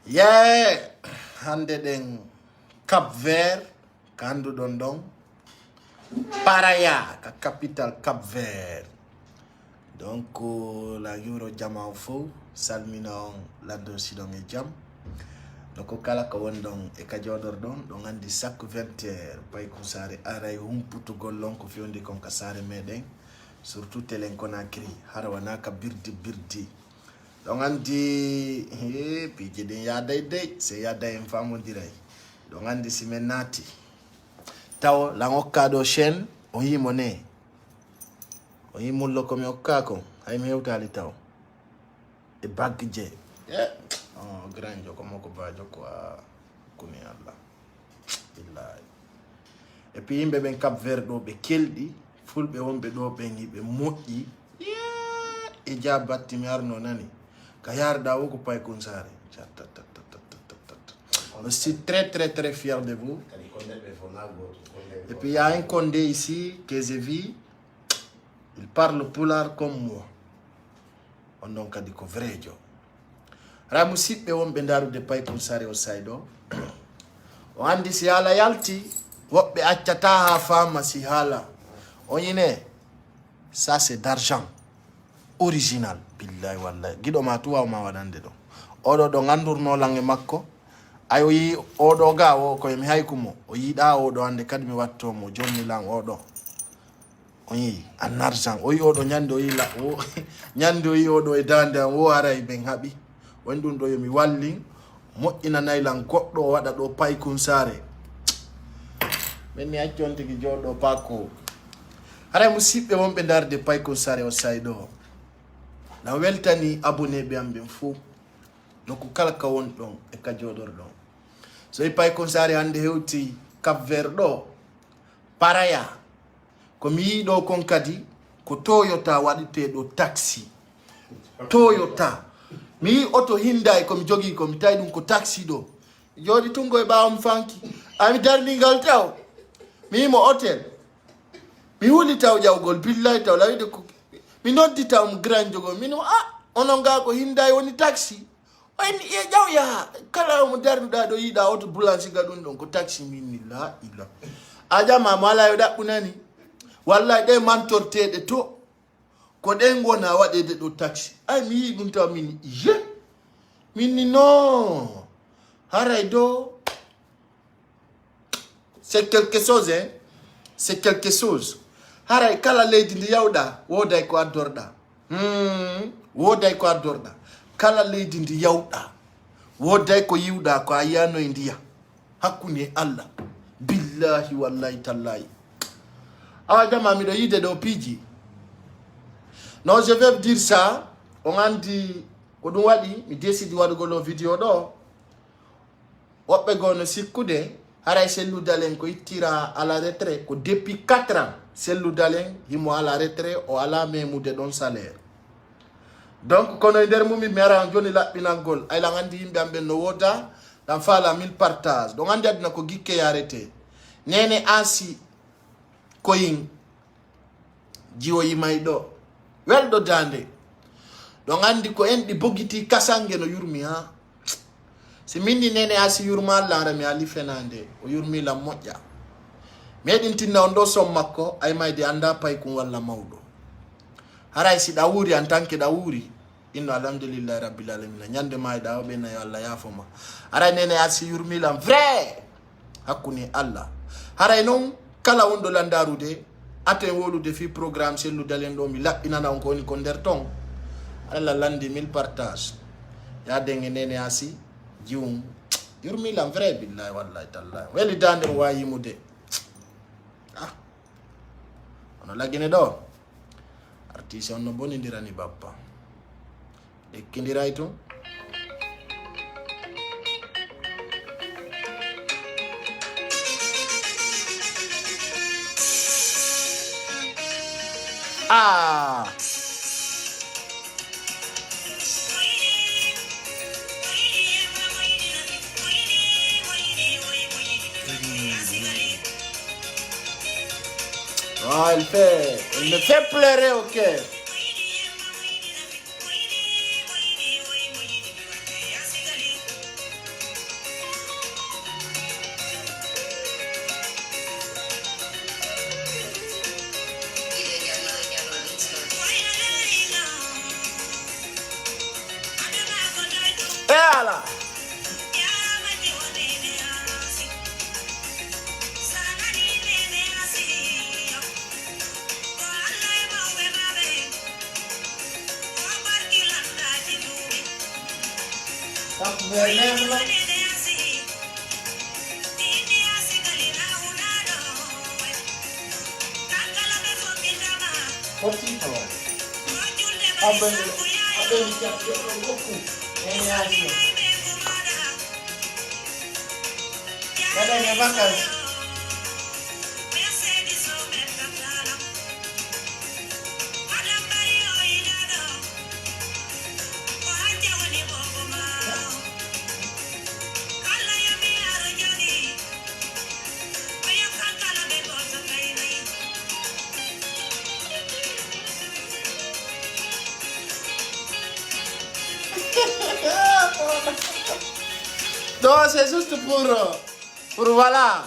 Yeah, hande den Cap Vert, kandu dondon. Paraya, ka capital Cap Vert. Donc, la euro jama fo, salmina la dosi don e jam. Donc, kala ka wondon e ka jodor don andi sak 20h, pay kusare aray humputu gollon ko fiondi kon ka sare meden. Surtout telen Conakry, harawana ka birdi. Donc andi pije den ya day se ya day famo diray. Donc andi simenati. Taw la ngokado chaîne on yi moné. On yi mullo ko mi okako ay mi hewtali taw. E bagje. Oh granjo ko moko bajo ko kuni Allah. Billahi. Et puis yimbe ben Cap Vert do be keldi, fulbe wonbe do be ngibe moƴƴi. E jabatti mi arno nani. Kayar Daou ko pay Kunsare. Je suis très fier de vous. Et puis il y a un Condé ici que j'ai vu. Il parle poulard comme moi. On donc a dit que vrai jo. Ramusi pe won bendaru de pay Kunsare o saido. O andi si hala yalti. Wopbe accata ha fama si hala. Oyine. Ça c'est d'argent. Original billahi wallahi gido ma tuwa ma wadande do odo do ngandurno lange makko ayo yi odo gawo ko mi haykumo o yida odo ande kadi mi watto mo jonni lang odo o yi an argent o yi odo nyande o yi la o nyande o yi odo e dande o aray ben habi wondun do yomi walli mo ina naylan goddo wada do pay Kunsare men ni acconti gi jodo pako hare musibbe wonbe darde pay Kunsare o saydo na weltani abonné be ambe fo donc kala ka won don e ka jodor don so e pay Kunsare hande hewti Cap Vert do paraya ko mi yido kon kadi ko Toyota wadite do taxi Toyota mi auto Hyundai ko mi jogi ko mi tay dum ko taxi do jodi tungo e baawam fanki ami darningal taw mi mo hotel mi wuli taw jawgol billahi taw lawide ko mi noddi taw mo grand jogo min onon ga ko Hyundai woni taxi en e jawya kala mo darnuda do yida auto bulansi ga dun don ko taxi min la ila ajama mala yo dabbunani wallahi de man tortede to ko de ngona wadede do taxi ay mi yi dun taw min je min ni non haray do c'est quelque chose hein c'est quelque chose haray kala leydi ndi yawda woday ko addorda woday ko addorda kala leydi ndi yawda woday ko yiwda ko ayano e ndiya hakkunde Allah billahi wallahi tallahi awa jama mi do yide do piji non je vais dire ça on andi ko dum wadi mi décide wadugo lo vidéo do wobbe gono sikkude haray sellu dalen ko ittira à la retraite ko depuis 4 ans sellu dalen himo à la retraite o ala memude don salaire donc kono e der mumi mera joni labbinangol ay la ngandi yimbe ambe no woda dan fala 1000 partage donc andi adna ko gikke yarete nene asi koyin jiwo yimaydo weldo dande donc andi ko en di bogiti kasange no yurmi ha si minni nene asi yurma Allah rami ali fenande o yurmi la moƴƴa medin tinna on do som makko ay mayde anda pay kum walla mawdo haray si da wuri en tant que da wuri inna alhamdulillah rabbil alamin nyande mayda o be na Allah yafoma haray nene asi yurmi la vrai hakuni Allah haray non kala wondo landarude aten wolude fi programme sellu dalen do mi labbinana on ko woni ko der ton Allah landi 1000 partage ya denge nene asi jium yurmi la vrai billahi wallahi tallahi weli dande wayi mude ono lagine do artiste on no bonidirani bappa e kindiray to il me fait pleurer au cœur. gouverneur. Potito. Abel qui a fait beaucoup. Pendant les vacances. Non, c'est juste pour voilà.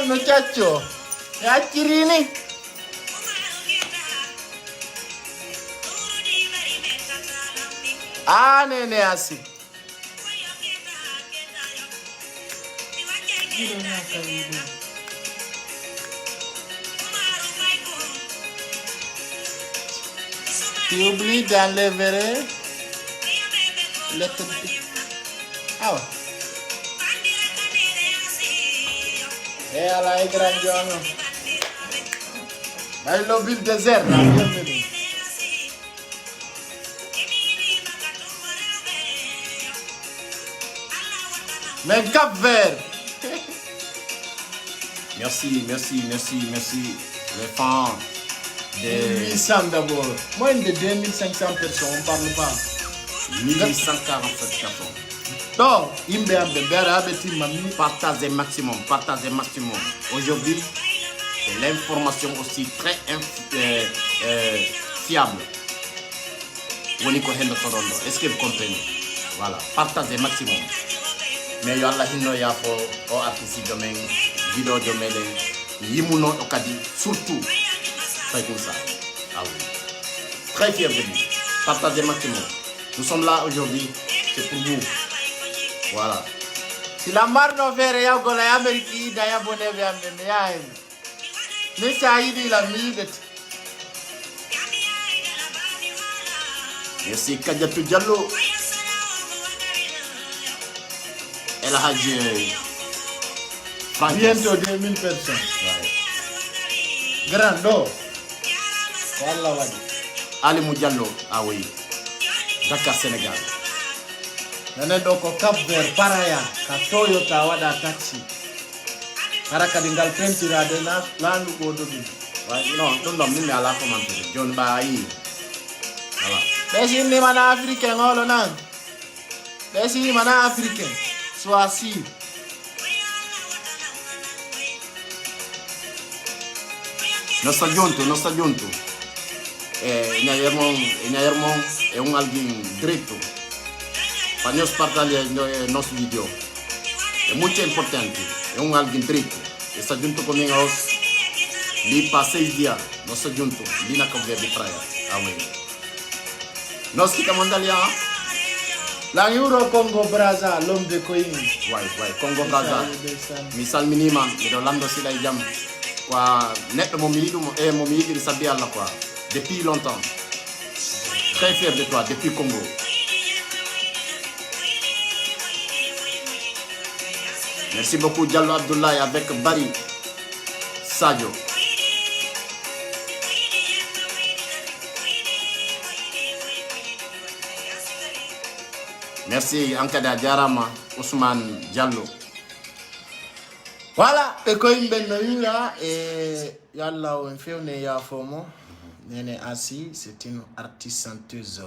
Muchacho, ya chirini. Nene así. Tu oublies d'enlever le petit. Ah ouais. La gran giorno. I love il désert. Mais Cap Vert. Merci. Les fans de 800 d'abord. Moins de 2500 personnes, on ne parle pas. 1147 personnes. Donc, partagez maximum. Aujourd'hui, c'est l'information aussi très fiable. Est-ce que vous comprenez? Voilà, partagez maximum. Mais il y a un artiste domaine, vidéo domaine, yimuno okadi, surtout. Très comme ça. Ah oui. Très fier de vous. Partagez maximum. Nous sommes là aujourd'hui, c'est pour vous. Voilà. Si la marno vere ya gola ya Ameriki da ya bone be ambe ya en. Ne saidi la midet. Merci Kadiatou Diallo. El Hadji Bientôt 2000 personnes. Ouais. Grando. Wallah wadi. Ali Diallo. Ah oui. Dakar Sénégal. Nane doko Cap Vert paraya ka Toyota wada taxi. Haraka dingal pentira de na landu ko do bi. Non, mimi ala commenter. John Bayi. Voilà. Besi ni mana africain ngolo nan. Besi ni mana africain. Soasi. Nostra giunto. Nyayermon è un alguien dritto. Para nós partilhar nosso vídeo. É muito importante. É um alguien dritto. Está junto comigo ali para 6 dias. Nós estamos juntos. Ali na Cabo Verde praia. Amém. Nós ficamos ali. La Euro Congo Brazza, l'homme de Coing. Congo Brazza. Misal minima. Rolando Sila Jam. quoi net mon midi et mon midi de sabi Allah quoi depuis longtemps. Très fier de toi depuis Congo. Merci beaucoup Diallo Abdoulaye avec Barry Sadio. Merci Ankada Diarama Ousmane Diallo. Voilà, et quand il et yalla on fait ya fomo Nene Assi, c'est une artiste chanteuse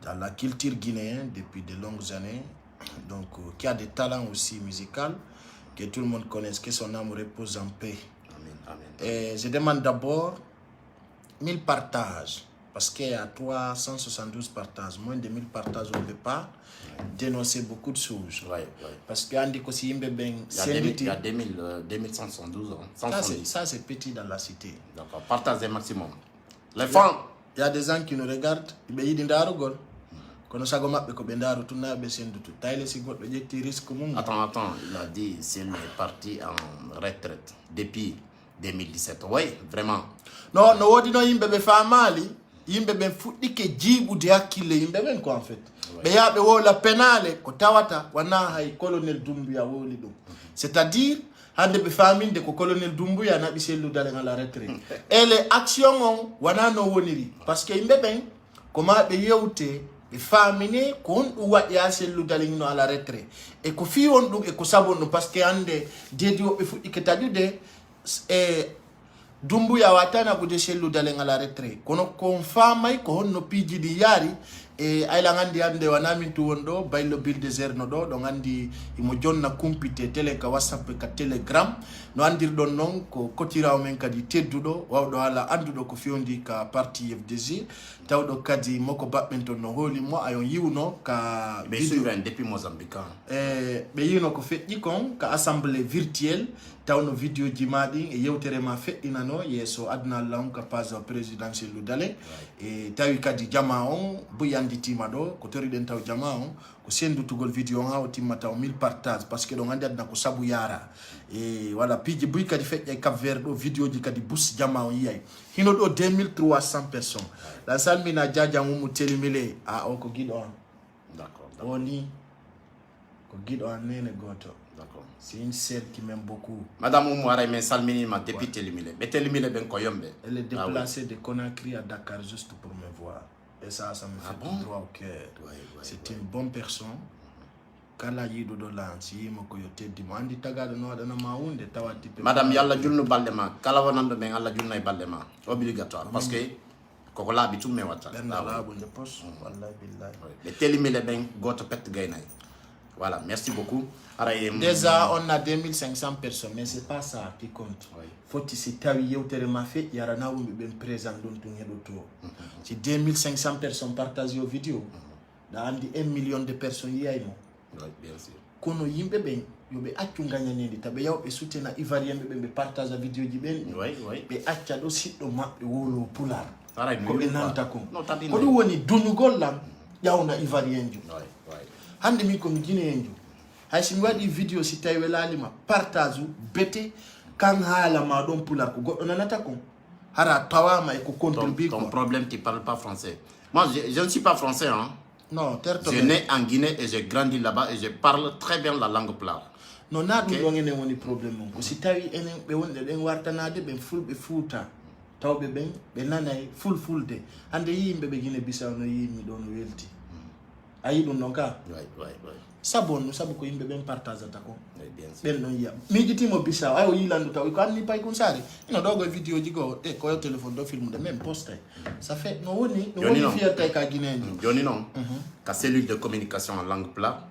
dans la culture guinéenne depuis de longues années, donc qui a des talents aussi musicaux, que tout le monde connaisse, que son âme repose en paix. Amen, amen. Et je demande d'abord 1000 partages, parce qu'il y a 372 partages, moins de 1000 partages, on ne peut pas dénoncer beaucoup de choses. Ouais. Parce qu'il y a des il y a 2172 ans. Ça, c'est petit dans la cité. D'accord, partagez maximum. Les femmes. Il y a des gens qui nous regardent, ils disent Attends, il a dit c'est parti en retraite depuis 2017. Oui, vraiment. Non, no, no, yimbe famali, yimbe ben futti ke jibu de akile yimbe ben ko en fait. Be ya be wola penale ko tawata wana hay colonel Doumbouya woli dum. C'est-à-dire hande be famine de ko colonel Doumbouya na biselu dale la retraite. Et les actions on wana no woniri parce que yimbe ben koma be yewte be famine ko on wa ya selu dale no à la retraite. Et ko fi on dum e ko sabon parce que hande dedio be futti ke tadude Doumbouya watana bude selu dale la retraite. Kono confirma ko honno piji di yari e ayla ngandi ande wanami tu wondo baylo bil désert no do ngandi imo jonna kumpite tele ka whatsapp ka telegram no andir don non ko kotira o men kadi teddudo wawdo ala andudo ko fiondi ka parti FDG tawdo kadi moko babbento no holi mo ayon yiwno ka be suivant depuis Mozambique be yino ko feddi kon ka assemblée virtuelle tawno video jimadi e yewtere ma feddinano yeso adna lawn ka page présidentielle lu dale e tawi kadi jama on buyandi timado ko tori den taw jama on ko sendu tugol video ha o timmata 1000 partage parce que do ngandi adna ko sabu yara e wala piji buy kadi fedde Cap Vert do video ji kadi bus jama on yiyay hino do 2300 personnes la salmina jaja mu telimile a o ko gido on d'accord oni ko gido on nene goto. D'accord. C'est une sœur qui m'aime beaucoup. Madame Oumouara mais Salmini m'a depuis Télimile. Mais Télimile ben koyombe. Elle est déplacée de Conakry à Dakar juste pour me voir. Et ça me fait tout droit au cœur. C'est une bonne personne. Madame Yalla Julno Baldema, Kalawanando ben Alla Julna Baldema. Obligatoire. Parce que Kokola bitum me wata. Le Télimile ben goto pet gainay. Voilà, merci beaucoup. Déjà, on a 2500 personnes, mais c'est pas ça qui compte. Faut que si tu as eu fait, il y a un présent si 2500 personnes partagent vos vidéos, dans 1 million de personnes, il y a bien sûr. Kono yimbe ben yobe accu nganya nende tabe yaw be soutena ivarien be partage vidéo ji ben be acca do siddo mabbe wolo pular ko be nanta ko ko do woni dunugol lam yawna ivarien ju hande mi ko mi guinéen hay si mi wadi vidéo si tay welalima partage bete kan hala ma don pular ko goddo nanata ko hara tawama e ko contribuer ton problème tu parles pas français. Moi je ne suis pas français hein. Non, je nais en Guinée et j'ai grandi là-bas et je parle très bien la langue pulaar. Non, na dum do ngene woni problème ko si tawi enen be wonde den wartanade be fulbe fuuta tawbe ben be nanay fulfulde hande yimbe be Guinée Bissau no yimi don welti ayi dum non ka sabon sabu ko yimbe ben partage ta ko ben non ya mi jitimo Bissau ayo yilandu taw ko anni pay kun sari ino dogo vidéo jigo e ko yo téléphone do film de même poste ça fait no woni fierté ka Guinée joni non ka cellule de communication en langue pulaar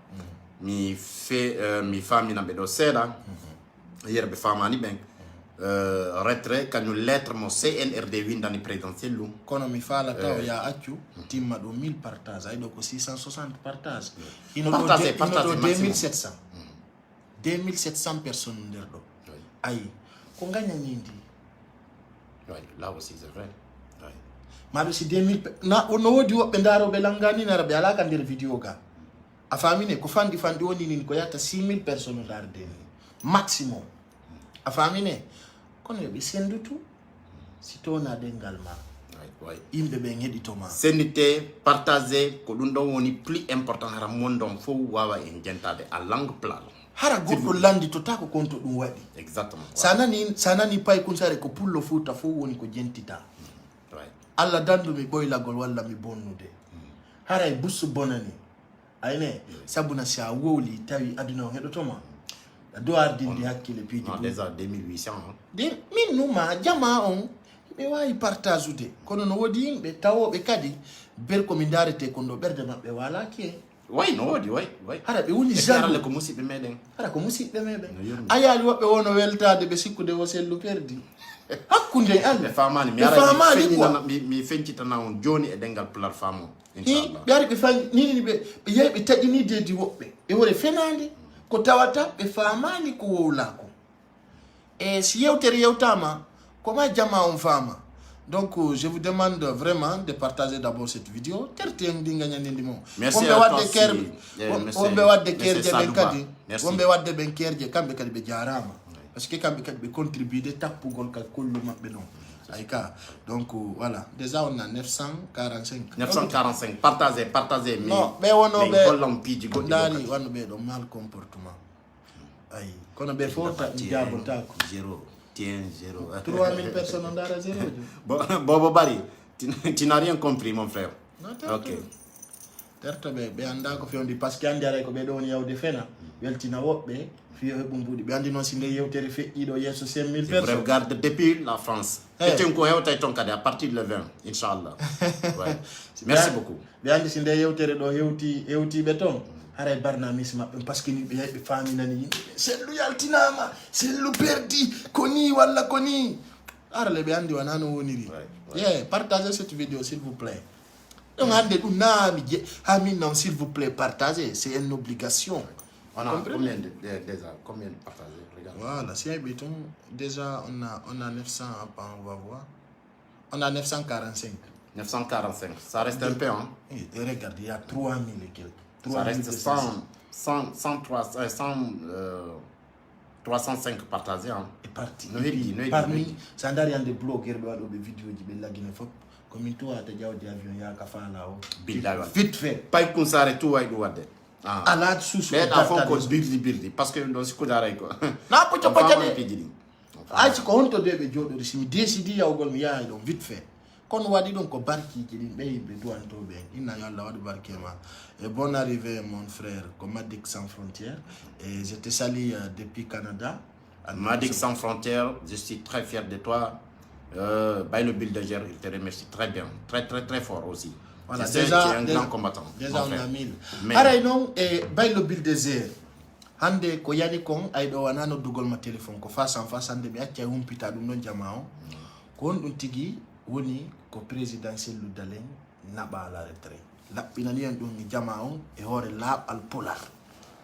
mi fait mi fami na bedo seda yerbe famani ben retrait kanu lettre mo CNRD windani présidentiel lu kono mi fala taw ya accu timma do 1000 partage ay do ko 660 partage ino do 2700 2700 personnes nder do ay ko gagna ñindi là aussi c'est vrai maɗo si 2000 na no wodi woɓɓe daroɓe langani naraɓe ala ka nder vidéo ga a famine ko fandi woni nin ko yatta 6000 personnes dardeni maximum a famine kono be sendu tout si to na dengal ma ouais imbe be ngedi to ma sendite partager ko dum don woni plus important hara mondon fo wawa en jentade a langue plan hara goddo landi to tako konto dum wadi exactement sanani pay kun sare ko pullo futa fo woni ko jentita ouais alla dandu mi boylagol walla mi bonnude hara bussu bonani ayne sabuna sa woli tawi aduna ngedo to ma do ardindi hakkile piji déjà 2800 de min numa jama on be wayi partage ude kono no wodi yimbe tawobe kadi ber ko mi darete ko do berde mabbe wala ki way no wodi way hara be woni jarale ko musibe meden hara ko musibe mebe ayali wobbe wono weltade be sikkude wo sellu perdi hakkunde ande famani mi ara mi fencita na on joni e dengal plateforme inshallah be ari be fan ni be yebe tadini dedi wobbe e wore fenande ko tawata be famani ko wowlako et si yewtere yewtama comment jama on fama donc je vous demande vraiment de partager d'abord cette vidéo terteng di nganyandi mo merci à tous wombe wadde kerje ben kadi wombe wadde ben kerje kambe kadi be jarama parce que kambe kadi be contribuer de tapugol ka kollu mabbe non ayka donc voilà déjà on a 945 partagez non be wono be hollam piji goddi dani wono be do mal comportement ay kono be fota jabo tako 0 3000 personnes andara 0 bobo bari tu n'as rien compris mon frère ok terto be anda ko fiondi parce que andare ko be don yawde fena weltina wobbe fiyo bumbudi be andi non sinde yewtere feƴƴido yeso 5000 personnes regarde depuis la France et ko hewta ton kadi à partir le 20 inchallah ouais merci beaucoup be andi sinde yewtere do hewti be ton hara barnamis mabbe parce que ni be yebe faminani sellu yaltinama sellu perdi koni walla koni ara le be andi wanano woniri partagez cette vidéo s'il vous plaît donc ande dum nami je hamin non s'il vous plaît partagez c'est une obligation on a combien de partagés regarde voilà si ay béton déjà on a 900 on va voir on a 945 ça reste un peu hein et regarde il y a 3000 et quelques ça reste 305 partagés hein et parti no parmi sandari ande blogueur be wado be vidéo ji be lagine fop comme toi ta jawdi avion ya ka fala o billahi vite fait pay kun sare tout way do wadde ala susu mais da fon ko birdi parce que don siko daray ko na pocho de ay ko honto de be jodo si mi décidi yawgol mi yaay don vite fait kono wadi don ko barki ji din be douane to be inna yalla wadi barkema et bonne arrivée mon frère comme Madik sans frontières et je te salue depuis Canada Madik sans frontières je suis très fier de toi Baylo Builder il te remercie très bien très fort aussi. Voilà, déjà un grand combattant. Déjà on a 1000. Pareil non et Baylo Builder hande ko yani kon ay do wanano dugol ma téléphone ko face en face hande be acca humpita dum non jamao ko on dum tigi woni ko présidentiel lu dalen naba la retraite labbinani en dum jamao e hore labal polar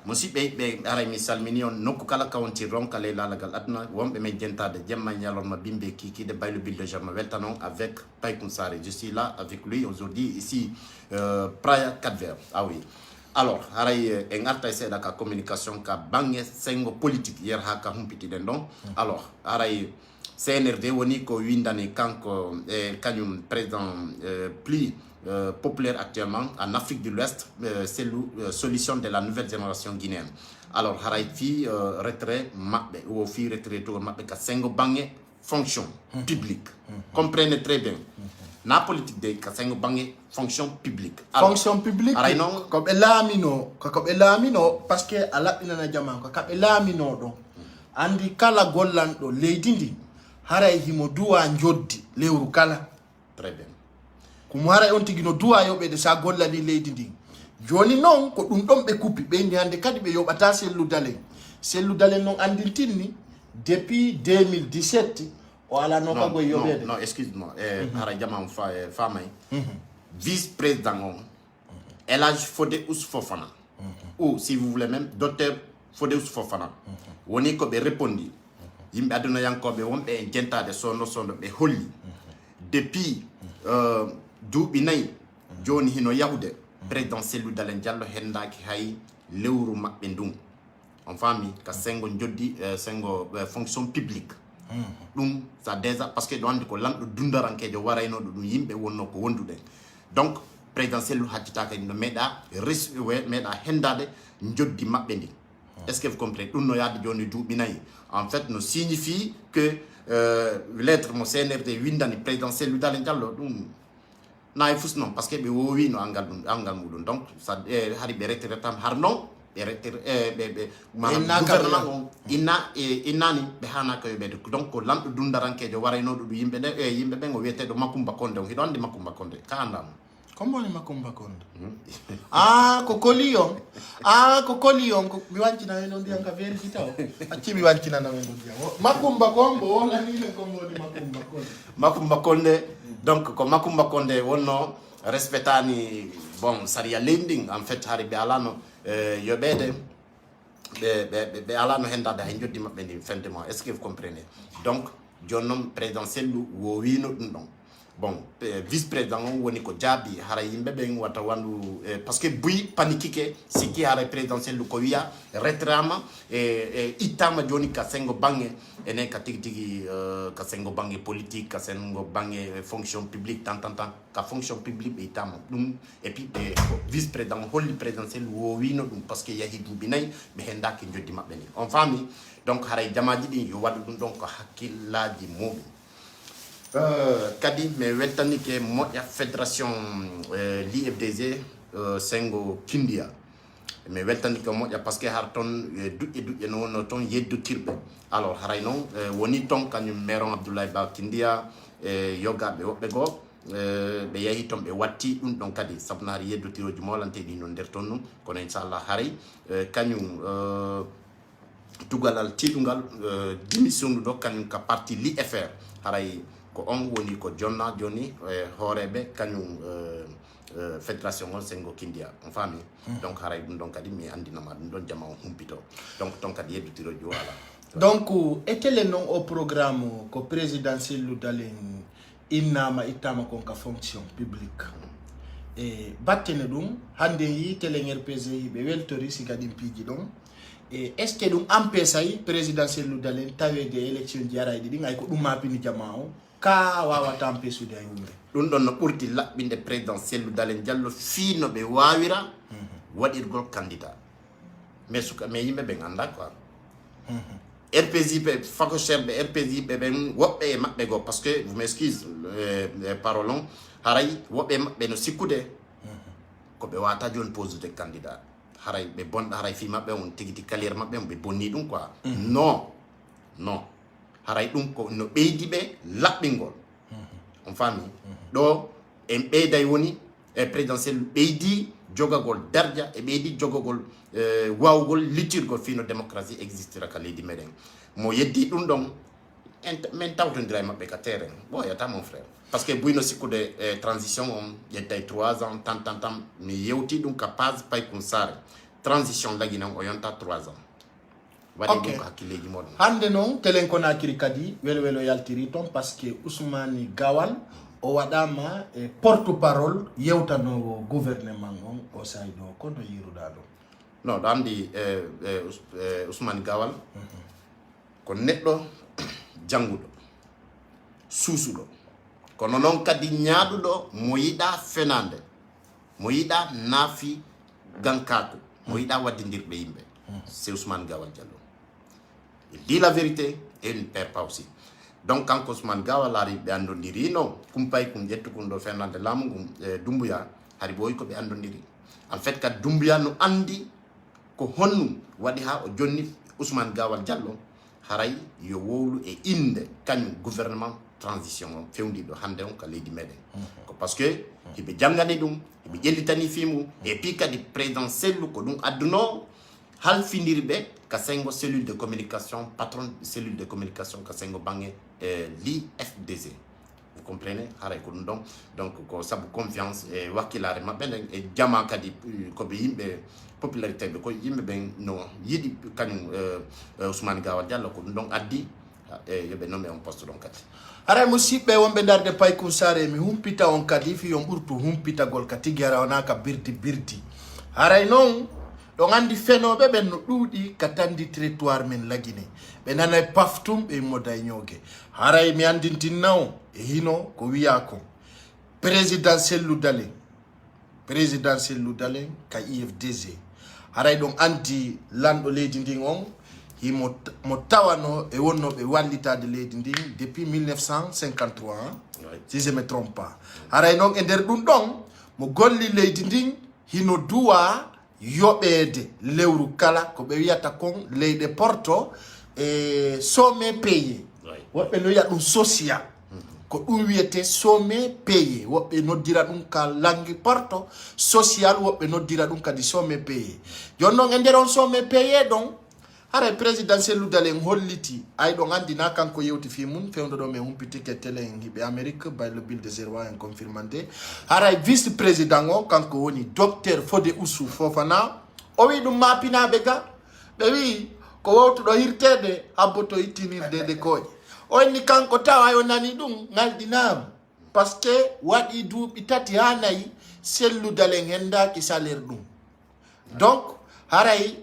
musibe be aray mi salmini on nokku kala kawonti ronkale lalagal aduna wombe men jentade jemma nyalon ma bimbe kiki de Baylo Builder ma weltanon avec Paykun Sare. Je suis là avec lui aujourd'hui ici Praia Cap-Vert. Ah oui. Alors aray en arta c'est la communication ka bange sengo politique yer ha ka humpiti den don. Alors aray CNRD woni ko windani kanko kanyum président plus populaire actuellement en Afrique de l'Ouest, c'est la solution de la nouvelle génération guinéenne. Alors, Haraïfi retrait ou fi retrait tour mabbe ka sengo bangé fonction publique. Comprenez très bien. La politique de ka sengo bangé fonction publique. Fonction publique. Araino comme elamino parce que ala ina jama ko ka elamino do. Andi kala gollando leydindi haray himo duwa njoddi lewru kala. Très bien. Kumara on tigi no duwa yobe de sa golla ni leydi ndi joni non ko dum don be kupi be nyande kadi be yobata sellu dalen non andiltinni depuis 2017 o ala no ka go yobede non excuse-moi hara jama famay vice président on Elhadji Fodé Ousfofana ou si vous voulez même docteur Fodé Ousfofana woni ko be répondi yimbe aduna yankobe wonbe en jentade sono be holli depuis duuɓi nayi joni hino yahude président Cellou Dalein Diallo hendaki hay lewru mabɓe ndun on fami ka sengo joddi sengo fonction publique ça déjà parce que do andi ko lamdo dundarankejo warayno dum yimbe wonno ko wondude donc présidentiel lu haccita kay no meda meda hendade joddi mabbe ndi est-ce que vous comprenez dum no yadde joni duubi nayi en fait no signifie que lettre mo CNRD windani présidentiel lu dalen jallo dum nay fus non parce que be wowi no angal mudum donc ça hari be retere tam har non be gouvernement inani be hana ko be donc ko lamdo dundarankejo warayno do yimbe de yimbe be ngo wiete do Makumba Konde on hidon di Makumba Konde ka andam Comment ni Makumba Konde kokolion kokolion ko biwanti na eno ndianga veri kitao achi biwanti na eno ndianga Makumba Kombo wala ni le Kombo di Makumba Konde donc ko Makumba Konde wonno respectani bon saria lending en fait hari be alano yobede be alano henda da joddi mabbe ndi fin de mois est-ce que vous comprenez donc jonnom présidentiel wo wino dum don bon vice président woni ko jabi hara yimbe be wata wandu parce que buy paniquike siki hara présidentiel ko wiya retrama itama joni ka sengo bange ene ka tigi ka sengo bange politique ka sengo bange fonction publique tant ka fonction publique be itama dum et puis vice président holli présidentiel wo wino dum parce que yahi dubi nay be henda ki joddi mabbe ni on fami donc hara jamaji di yo wadu dum donc hakkillaji mudum kadi me weltani ke moƴƴa fédération l'IFDG sengo kindia me weltani ke moƴƴa parce que har ton duƴƴe no wonno ton yeddotirɓe alors haray noon woni ton kañum maire Abdoulaye Ba Kindia yogaɓe woɓɓe goo ɓe yahi ton ɓe watti ɗum ɗon kadi sabu no har yeddotiroji molanteɗi no nder ton ɗum kono inchallah haray kañum tugalal tiɗugal démission ɗo kañum ka parti l'IFR haray ko on woni ko jonna joni hoorebe kañum fédération on sengo kindia on fami donc haray dum donc kadi mi andinama dum don jama on humpito donc ton kadi yeddutiro jo wala donc etele non au programme ko présidentiel lu dalen innama ittama kon ka fonction publique e battene dum hande yi tele RPG be weltori si kadi piji don et est ce que dum ampesay présidentiel lu dalen tawe de élection diara di ngay ko dum mapini jamao ka wawa tampe sude ay umre dum don no burti labbinde présidentiel dalen jallo fino be wawira wadirgol candidat mais suka mais yimbe be nganda quoi RPJ be fako cherbe RPJ be ben wobbe e mabbe go parce que vous m'excusez parolons haray wobbe mabbe no sikude ko be wata jon pose de candidat haray be bon haray fi mabbe on tigiti carrière mabbe be bonni dum quoi non haray dum ko no beydi be labbingol on fami do en beyday woni e présidentiel beydi jogagol darja e beydi jogagol wawgol litirgol fino démocratie existera ka leydi meden mo yeddi dum don men tawtondira mabbe ka terrain bon yata mon frère parce que buyno sikude transition on yettay 3 ans tant mi yewti dum ka pas pay kun sare transition lagi non o yonta 3 ans okay. Hande non telen kona kiri kadi welo yaltiri ton parce que Ousmane Gawal o wadama porte-parole yewtano gouvernement on o saydo kono yiruda do non dandi Ousmane Gawal ko neddo jangudo susudo kono non kadi nyaadudo mo yida fenande mo yida nafi gankako mo yida wadindirbe yimbe c'est Ousmane Gawal Diallo. Il dit la vérité et il ne perd pas aussi. Donc quand Ousmane Gawal arrive à andondiri non kumpay kum jettu kundo fenande lamu Dumbuya hari boy ko be andondiri en fait ka Dumbuya no andi ko honnu wadi ha o jonni Ousmane Gawal Diallo haray yo wowlu e inde kañum gouvernement transition on fewndi do hande on ka leydi meden ko parce que hibe jangani dum hibe jellitani fimu et puis kadi présidentiel ko dum adduno hal finirbe ka sengo cellule de communication patron cellule de communication ka sengo bange l'IFDG vous comprenez haray ko donc ko sabu confiance e wakilare mabbe e jama kadi ko be yimbe popularité be ko yimbe ben no yidi kanyum Ousmane Gawal Diallo ko donc addi yobe nommé on poste donc kati haray musibbe wonbe darde pay ku sare mi humpita on kadi fi on burtu humpita gol kati gara onaka birdi haray non ɗo andi fenoɓe ɓen no ɗuuɗi katandi territoire men lagine ɓe nanay paftum ɓe moday ñooge haray mi andintinna o e hino ko wiya ko présidentiel ludalen ka IFDG haray ɗon andi lanɗo leydi ndin on himo mo tawano e wonno ɓe wallitade leydi ndin depuis 1953 si je me trompe pas haray noon e nder ɗum ɗon mo golli leydi ndin hino duwa yoɓede lewru kala ko ɓe wiyata kon leyɗe porto e somme payé woɓɓe no wiya ɗum social ko ɗum wiyete somme payé woɓɓe noddira ɗum ka langue porto social woɓɓe noddira ɗum kadi somme payé joni noon e nder on somme payé ɗon haray présidentiel ludalen holliti ay ɗon andi na kanko yewti fi mum fewdo ɗo men humpitike télé en hiɓe amérique bay le bill de zerwa en confirmande haray vice président o kanko woni docteur Fodé Oussou Fofana o wi ɗum mapinaɓe ga ɓe wi ko wowtuɗo hirtede habboto ittinirde koƴe o enni kanko tawa yo nani ɗum ngalɗinama par ce que waɗi duuɓi 3 ha 4 selludalen hendaki salaire ɗum donc haray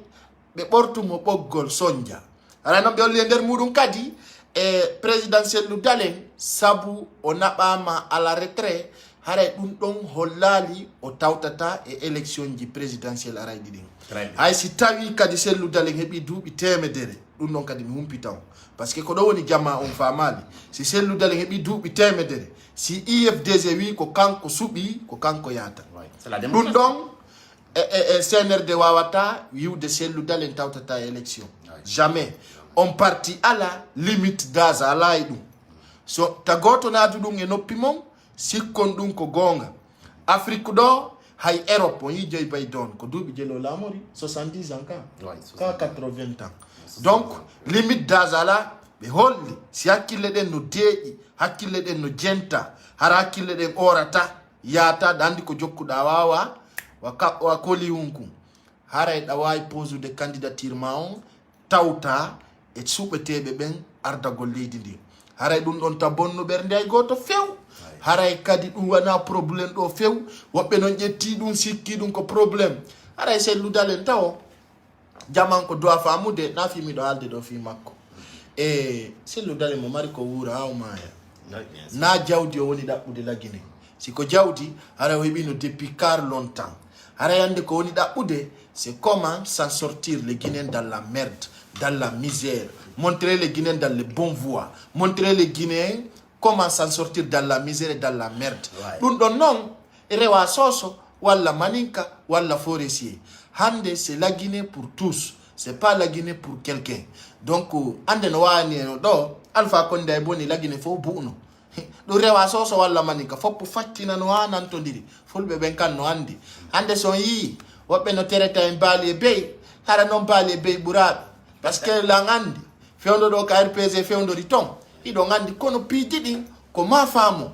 ɓe ɓortumo ɓoggol sonja haray noon ɓe holli e nder muɗum kadi e présidentiel ludalen sabu o naɓama à la retrait haray ɗum ɗon hollali o tawtata e élection ji présidentiel arayɗi ɗin hay si tawi kadi selludalen heeɓi duuɓi 100 ɗum ɗon kadi mi humpita on par ce que ko ɗo woni jamma on famali si selludalen heeɓi duuɓi 100 si IFDG wi ko kanko suɓi ko kanko yata ɗum ɗon e CNRD wawata wiwde selludalen tawtata e élection jamais on parti ala limite d'âge ala e ɗum so tagoto naadu ɗum e noppi mon sikkon ɗum ko gonga Afrique ɗo hay Europe on yijoy bay don ko duuɓi jelo lamori 70 ans ka 80 ans donc limite d'âge ala ɓe holli si hakkille ɗen no deeƴi hakkille ɗen no jenta hara hakkille ɗen orata yata dandi ko jokkuɗa wawa wa koli wunkum haray ɗa wawi posude candidature ma on tawta e suɓeteɓe ɓen ardagol leydi ndi haray ɗum ɗon ta bonno ɓernde ay goto few haray kadi ɗum wana probléme ɗo few woɓɓe noon ƴetti ɗum sikki ɗum ko probléme haray selludalen taw jaman ko dowa famude na fimiɗo haalde ɗo fi makko e selludalen mo mari ko wuura ha o maya na jawdi o woni ɗaɓɓude lagine siko jawdi haray o heɓino depuis car longtemps haray hande ko woni ɗaɓɓude c'est comment s'en sortir les Guinéens dans la merde dans la misère montrer les Guinéens dans les bonnes voies montrer les Guinéens comment s'en sortir dans la misère et dans la merde ɗum ɗon noon rewa soso walla maninka walla forestier hande c'est la Guinée pour tous c'est pas la Guinée pour quelqu'un donc ande no wani no ɗo Alpha Condé e boni la Guinée fo buuno ɗum rewa soso walla maninka foppo fattina no ha nantodiri fulɓe ɓen kan no andi hande son yii woɓɓe no tereta en baali e bey hara noon baali e bey ɓuraɓe par ce que lan andi fewdo ɗo ka RPG fewdori ton iɗon andi kono piiji ɗin ko ma faamo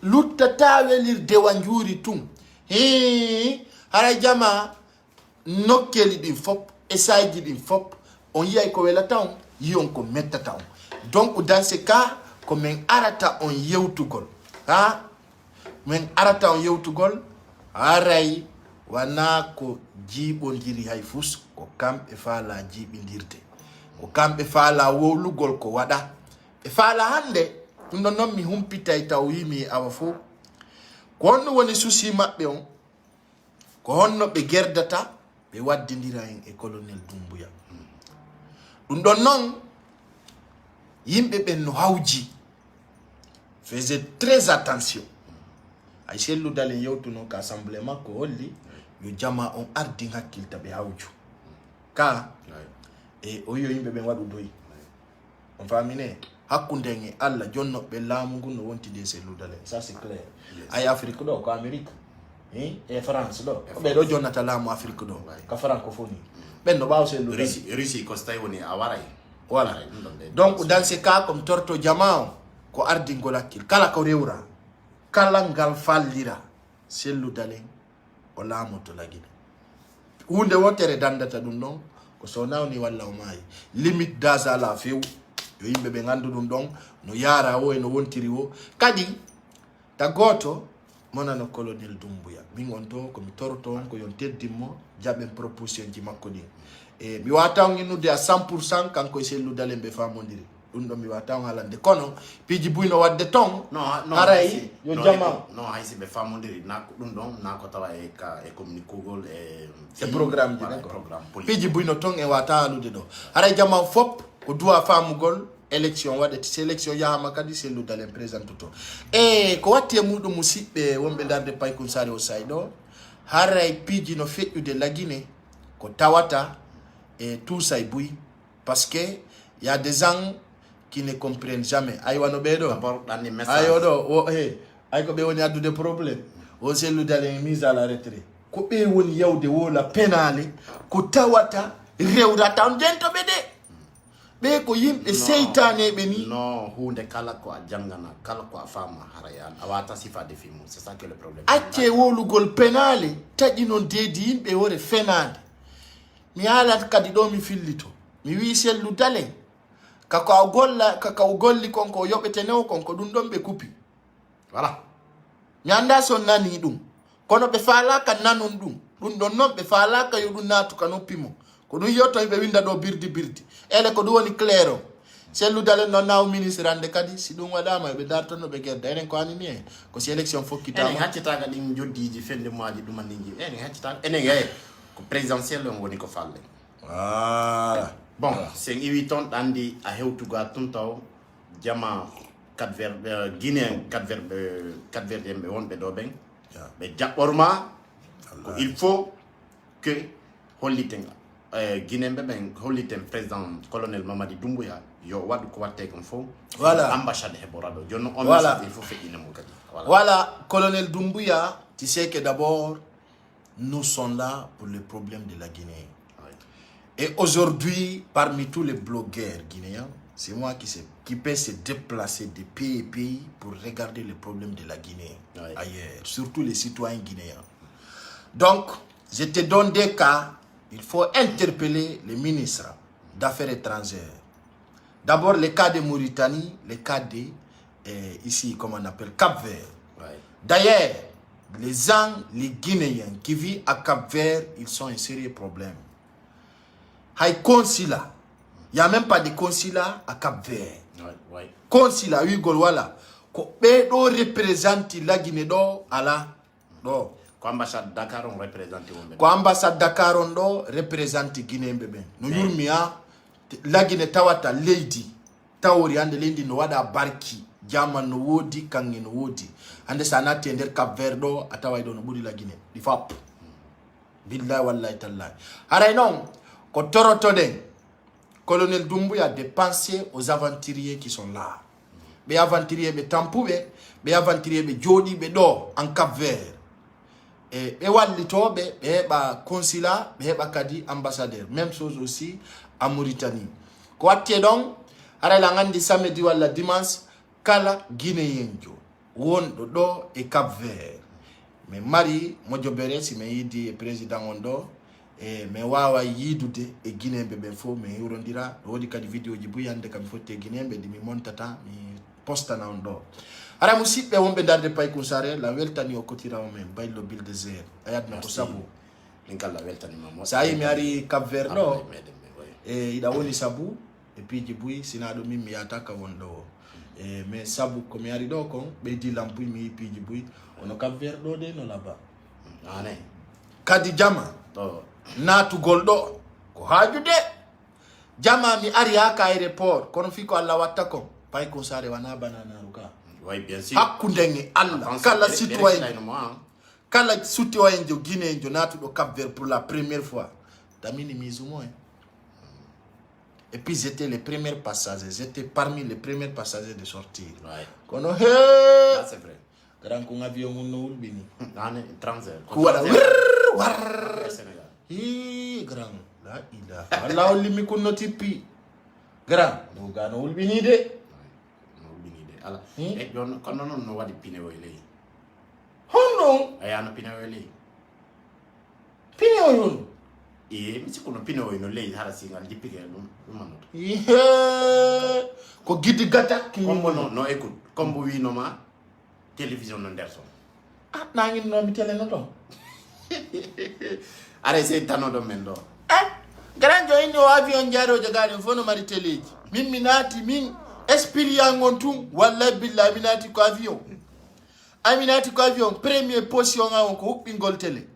luttata welirde wa juuri tun haray jama nokkeli ɗin fop e sayji ɗin fop on yiyay ko welata on yiyon ko mettata on donc dans ce cas ko min arata on yewtugol ha min arata on yewtugol haray wana ko jiiɓodiri hay fus ko kamɓe faala jiiɓidirde ko kamɓe faala wowlugol ko waɗa ɓe faala hande ɗum ɗon noon mi humpitay taw wimi awa fo ko honno woni souci maɓɓe on ko honno ɓe gerdata ɓe waddidira en e colonel Doumbouya ɗum ɗon noon yimɓe ɓen no hawji faisait très attention ay selludalen yewtuno ka assemblée makko holli yo jama on ardin hakkilta ɓe hawju ka e o wiyo yimɓe ɓen waɗu doyi on famine hakkude en e Allah jonnoɓe laamu ngu no wontide selludalen ça c'est clair ay Afrique ɗo ko Amérique e France ɗo ɓe ɗo jonnata laamu Afrique ɗo ka francophonie ɓen no ɓaw selludalen Russie ko so tawi woni a waray voilà donc dans ce cas comme torto jama o ko ardingol hakkil kala ko rewra kala ngal fallira selludalen o laamoto lagine hunde wotere dandata ɗum ɗon ko so nawni walla o maayi limite d'âge ala few yo yimɓe ɓe gandu ɗum ɗon no yaara o e no wontiri o kadi ta goto monano colonel Doumbouya min on to ko mi toroto ko yon teddimmo jaɓen proposition ji makko ɗin e mi wata on innude à 100% kanko e selludale ɓe famodiri ɗum ɗon mi wata on haalande kono piiji buyno wadde ton haray yo jama non haysi ɓe famodiri na ɗum ɗon na ko tawa e communiquegol e programme ji piiji buyno ton e wata haalude ɗo haray jama fop ko duwa famugol élection waɗete sélection yahama kadi selludalen présente to e ko watti e muɗum musidɓe wonɓe darde Paykun Sare o say ɗo haray piiji no feƴƴude lagine ko tawata e tuusay buy parce que y a des gens qui ne comprennent jamais aywano ɓeɗo ayo ɗo o ay ko ɓe woni addude probléme o selludalen mise à la retraite ko ɓe woni yawde wola penale ko tawata rewrata jentoɓe ɗe ɓe ko yimɓe seytaneɓe ni non hunde kala ko a jangana kala ko a fama harayan a wata sifade fimu c'est ça que le problème acce wolugol penale taƴi non deedi yimɓe wore fenade mi haalat kadi ɗo mi fillito mi wi selludale kaka o golli konko o yoɓetenewo konko ɗum ɗon ɓe kupi voilà mi anda son nani ɗum kono ɓe falaka nanon ɗum ɗon noon ɓe falaka yo ɗum natuka noppimo ko ɗum yotto ɓe winda ɗo birdi ele ko ɗum woni clair o selludale noon naw ministre ande kadi si ɗum waɗama ɓe dartono ɓe guerda enen ko anini e ko si élection fokkitama enen haccitaga ɗin joddiji fende moaji ɗumandiji enen haccitaga enen e ko présidentiel on woni ko falle voilà bon sen iwi toon ɗandi a hewtuga tun taw jama guinéen 4 verde ɓe wonɓe ɗo ɓen ɓe jaɓɓorma ko il faut que holliten guinéen ɓe ɓen holliten président colonel Mamadi Doumbouya yo waɗu ko watte kon fof voilà ambassade heɓora ɗo jonnon on voilà il faut feƴƴinemo kadi voilà colonel Doumbouya tu sais que d'abord nous sommes là pour le problème de la Guinée. Et aujourd'hui, parmi tous les blogueurs guinéens, c'est moi qui peut se déplacer de pays en pays pour regarder les problèmes de la Guinée ailleurs, surtout les citoyens guinéens. Donc, je te donne des cas, il faut interpeller les ministres d'Affaires étrangères. D'abord, les cas de Mauritanie, les cas de, ici, comme on appelle, Cap-Vert. D'ailleurs, les gens, les Guinéens qui vivent à Cap-Vert, ils sont un sérieux problème. Il n'y a même pas de consulat à Cap-Vert. Consulat, oui, voilà. Ko représente la Guinée do ala do. Ko ambassade Dakar on représente wonbe. Ko ambassade Dakar on do représente Guinée bebe. No yurmiya la Guinée tawata lady tawori ande lendi no wada barki jama no wodi kangi no wodi. Ande sanati ender Cap-Vert do atawai do no budi la Guinée. Di fap. Billahi wallahi tallahi. Ara non ko toroto den colonel Doumbouya de penser aux aventuriers qui sont là. Les aventuriers be tampuɓe, les aventuriers be jodi be do en Cap-Vert. Et be wallitoɓe be heɓa consulat, be heɓa kadi ambassadeur. Même chose aussi en Mauritanie. Ko watte donc ara la ngandi samedi walla dimanche kala guinéen jo wonɗo ɗo e Cap-Vert. Mais mari mojo bere si me yidi président on do e me wawa yidude e guinéɓe ɓen fof mi hewrodira wodi kadi vidéo ji buyande kam fotti e guinéɓe ɗi mi montata mi postana on ɗo ara musidɓe wonɓe darde Paykun Sare la weltani o kotirawo men baylo bulldozer a yadno ko sabu min kala weltanima sa yi mi ari Cap-Vert ɗo e iɗa woni sabu e piiji buy sina ɗo min mi yata ka won ɗo e mais sabu komi ari ɗo kon ɓeydi lampuy mi yi piiji buy ono Cap-Vert ɗo de no laba ane kadi jama natugol ɗo ko hajude jama mi ari ha ka aéroport kono fi ko Allah watta kon Paykun Sare wana bananaru ka hakkunde Allah kala citoyen jo Guinée jo natuɗo Cap-Vert pour la première fois tamini misumo et puis j'étais les premiers passagers, j'étais parmi les premiers passagers de sortir kono he c'est vrai grand ko avion mun no wulbini ane transfer ko wala war hi grand la ilaha Allah limi ko notipi grand no ga no wulbini de ala e don kono non no wadi pinewo ley hono ayano pinewo ley pinewo yon e mi ci kono pinewo no ley hara singal dipike dum manoto ko gidi gata kombo no écoute kombo wi no ma télévision no der son nangi no mi tele no to are se tano do men do grand jo ino avion jaro jagani fono mari teleji min minati min experience on tum wallahi billahi minati ko avion aminati ko avion premier position on ko hubbingol tele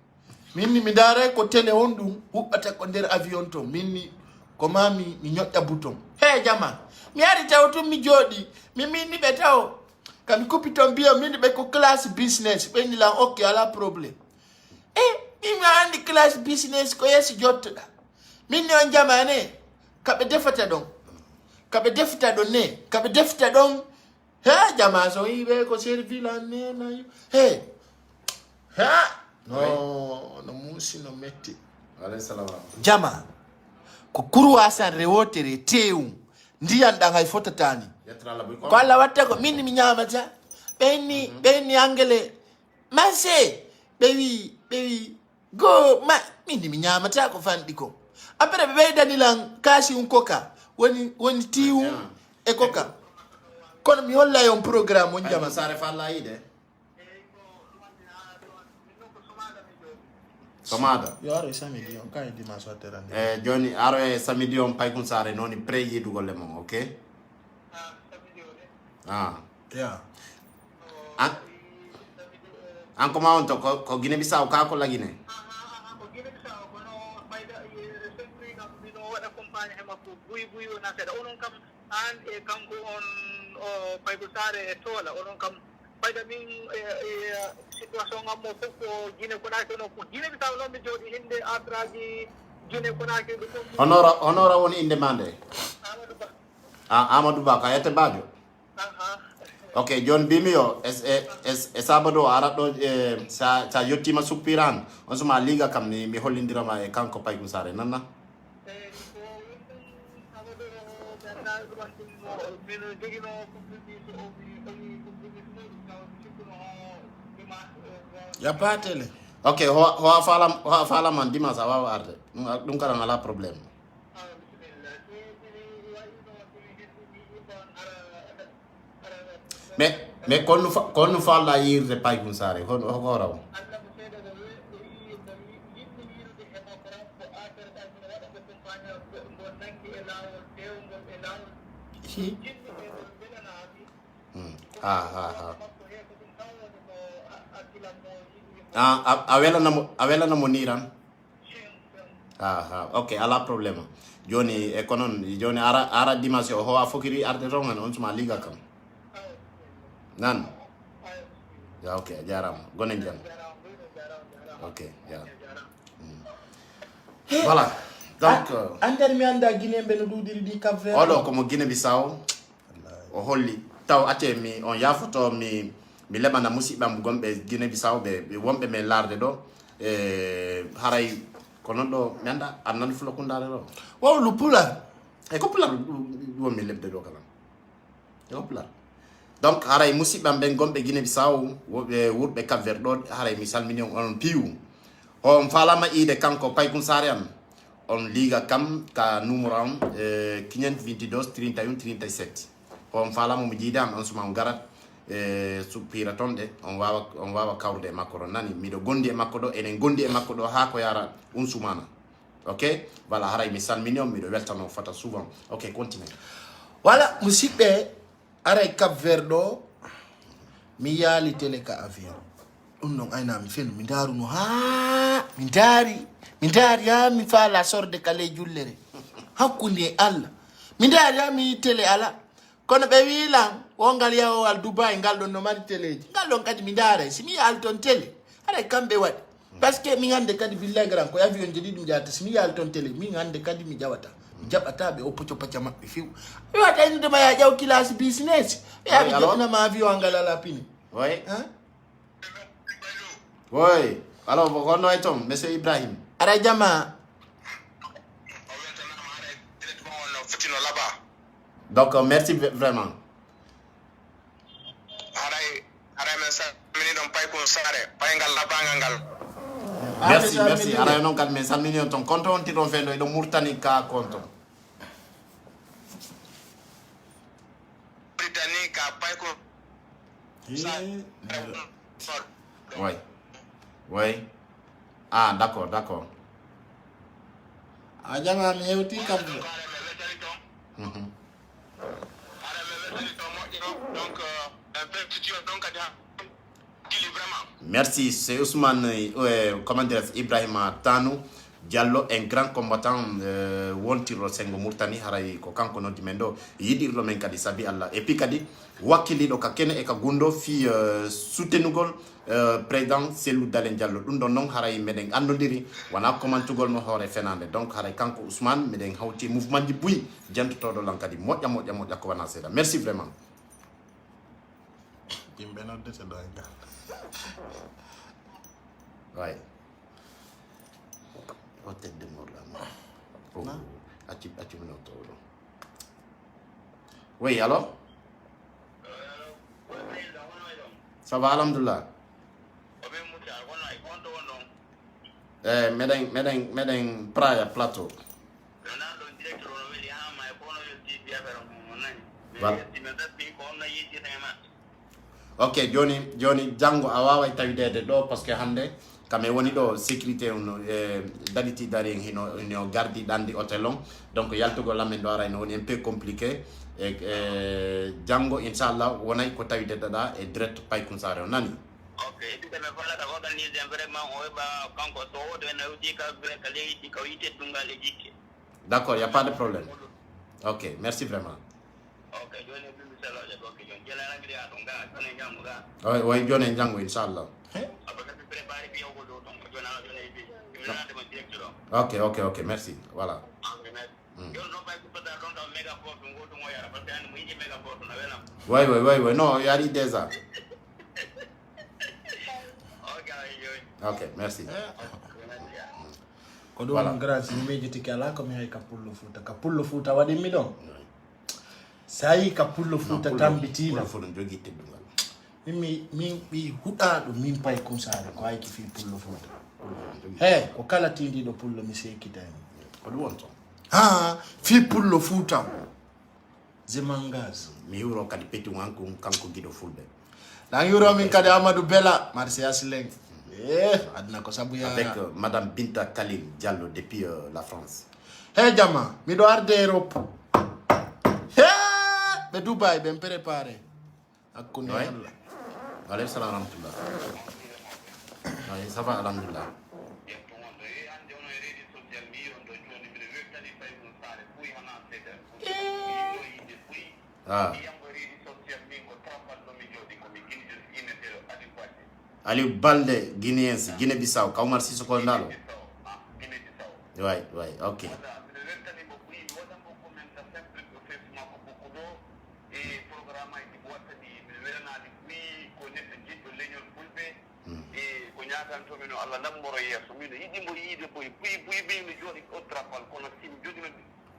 minni mi dare ko tele on dum hubbata ko der avion to minni ko mami mi nyodda bouton he jama mi ari tawtum mi jodi mi minni be taw kam kupiton biyo minni be ko class business be ni la okay ala problem mi andi class business ko yes jottuda minni on jamane kabe defata don kabe defta don he jama so ibe ko servi la ne na he no musi no metti alayhi salam jama ko kurwasa rewotere tewu ndiyan dangay fotatani ko alla watta ko minni mi nyamata beni angele mase bewi go ma minni mi nyamata ko fandi ko après be danilan kasi un koka woni tiwu e koka kono mi holla yon programme on jama sare falla ide Somada. Yo aro samedi on kay dimanche waterande. Joni aro samedi on pay kun sare noni pre yidu golle mon, okay? Yeah. An koma on to ko Guinea Bissau ka ko la Guinea. Ko Guinea Bissau ko no bayda sempre kam bino wada compagnie e makko buy na seda onon kam an e kanko on o pay ko sare tola onon kam bayda min situation ngam mo ko Guinea ko na ko Guinea Bissau no mi jodi hinde atraji Guinea ko na ko honora woni inde mande Amadou Ba ka yete bajo ok John Bimio es sabado arato sa yottima suppiran on suma liga kam ni mi hollindirama e kanko pay sare nanna ya patele ok ho fala man dimanche awa arde dum kala ngala problème mais kon falla yirde pay kun sare ko raw awela na moniran ok ala problème joni e konon joni ara dimanche ho a fokiri arde rongan on suma liga kam nan ya ok jaram gonen jam ok ya voilà donc ander mi anda Guinée be no dudiri di Cap Vert odo ko mo Guinea Bissau o holli taw ate mi on yafoto mi lebana musibam gombe Guinea Bissau be wombe me larde do haray ko non do mi anda annan fulo ko ndare do wow lu pula e ko pula womi lebde do kala e pula donc haray musibam ben gombe Guinea Bissau wurbe Cap Vert do haray mi salmini on piu on falama ide kanko pay kun sare am on liga kam ka numéro am 522 31 37 on falama mo jidam on suma garat supira tonde on wawa kawde makko nani mi do gondi e makko do enen gondi e makko do ha ko yara un sumana ok voilà haray mi salmini on mi do weltano fata souvent ok continue voilà musibbe aray Cap Vert do mi yali tele ka avion non ayna mi fen mi daru no ha mi dari ha mi fala sorde kale jullere hakkunde Allah mi dari ha mi tele ala kono be wilan wongal yawo al Dubai ngal don no mari teleji ngal don kadi mi dara si mi al ton tele aray kambe wadi parce que mi ngande kadi billahi gran ko avion jedi dum jaata si mi al ton tele mi ngande kadi mi jawata jabata be o pocho pacha mabbe fiu yo ata inde ma ya jaw class business ya bi jona ma avion ngal ala pini oui oui alors ko no etom monsieur Ibrahim ara jama donc merci vraiment merci ara non kad men salmini on ton compte on ti don fendo do murtani ka compte Oui. Oui. Ah, d'accord. Ah, jama mi hewti kam. Merci, c'est Ousmane, comment dire, Ibrahima Tanou Diallo, un grand combattant wontiro sengo murtani haray ko kanko no dimendo yidirlo men kadi sabi Allah et puis kadi wakili do ka kene e ka gundo fi soutenugol président Cellou Dalein Diallo dum don non haray meden andodiri wana commentugol mo hore fenande donc haray kanko Ousmane meden hawti mouvement di buy janto do lan kadi moƴƴa ko wana seda merci vraiment Imbe no de do nga. Ouais. Oh, tête de mort là. Oh, as-tu mon auto? Oui, alors? Ça va, alhamdulillah. Meden praia plateau. Voilà. Ok, Johnny Django awawa tawidede do parce que hande kame woni do sécurité on daliti dari hino gardi dandi hotelon donc yaltugo lamen do ara no woni un peu compliqué et Django inshallah wonay ko tawidede da e direct pay kunsare nani. Ok, et puis me fala da organiser vraiment on va kanko to de na udika kale di ko yite tunga le jike. D'accord, il y a pas de problème. Ok, merci vraiment. Ok, Johnny Oui, Johnny Django, Inch'Allah. Ok, merci. Voilà. Oui, non, il y a des déjà. Ok, merci. Voilà. Grâce, ni meji kala ko mi hay kapullo futa wadi mi don. Sai kapullo futa tambiti la fo jogi teddungal. mi huda do min pay kunsare ko ay ki fi pullo futa. He ko kala tindi do pullo mi sekitani. Ko du wonto. Ha fi pullo futa. Zemangas mi euro kadi peti wanko kanko gido fulbe. La euro min kadi Amadou Bella Marseille Asleng. Adna ko sabu ya avec madame Binta Kalim Diallo depuis la France. Hey jama, mi do arde Europe. Be Dubai be préparé. Akuni Allah. Alayhi salam rahmatullah. Ça va alhamdulillah. Ah. Aliou Balde Guinéense Guinée-Bissau Kaumar Sissoko Ndalo. Ouais, ok.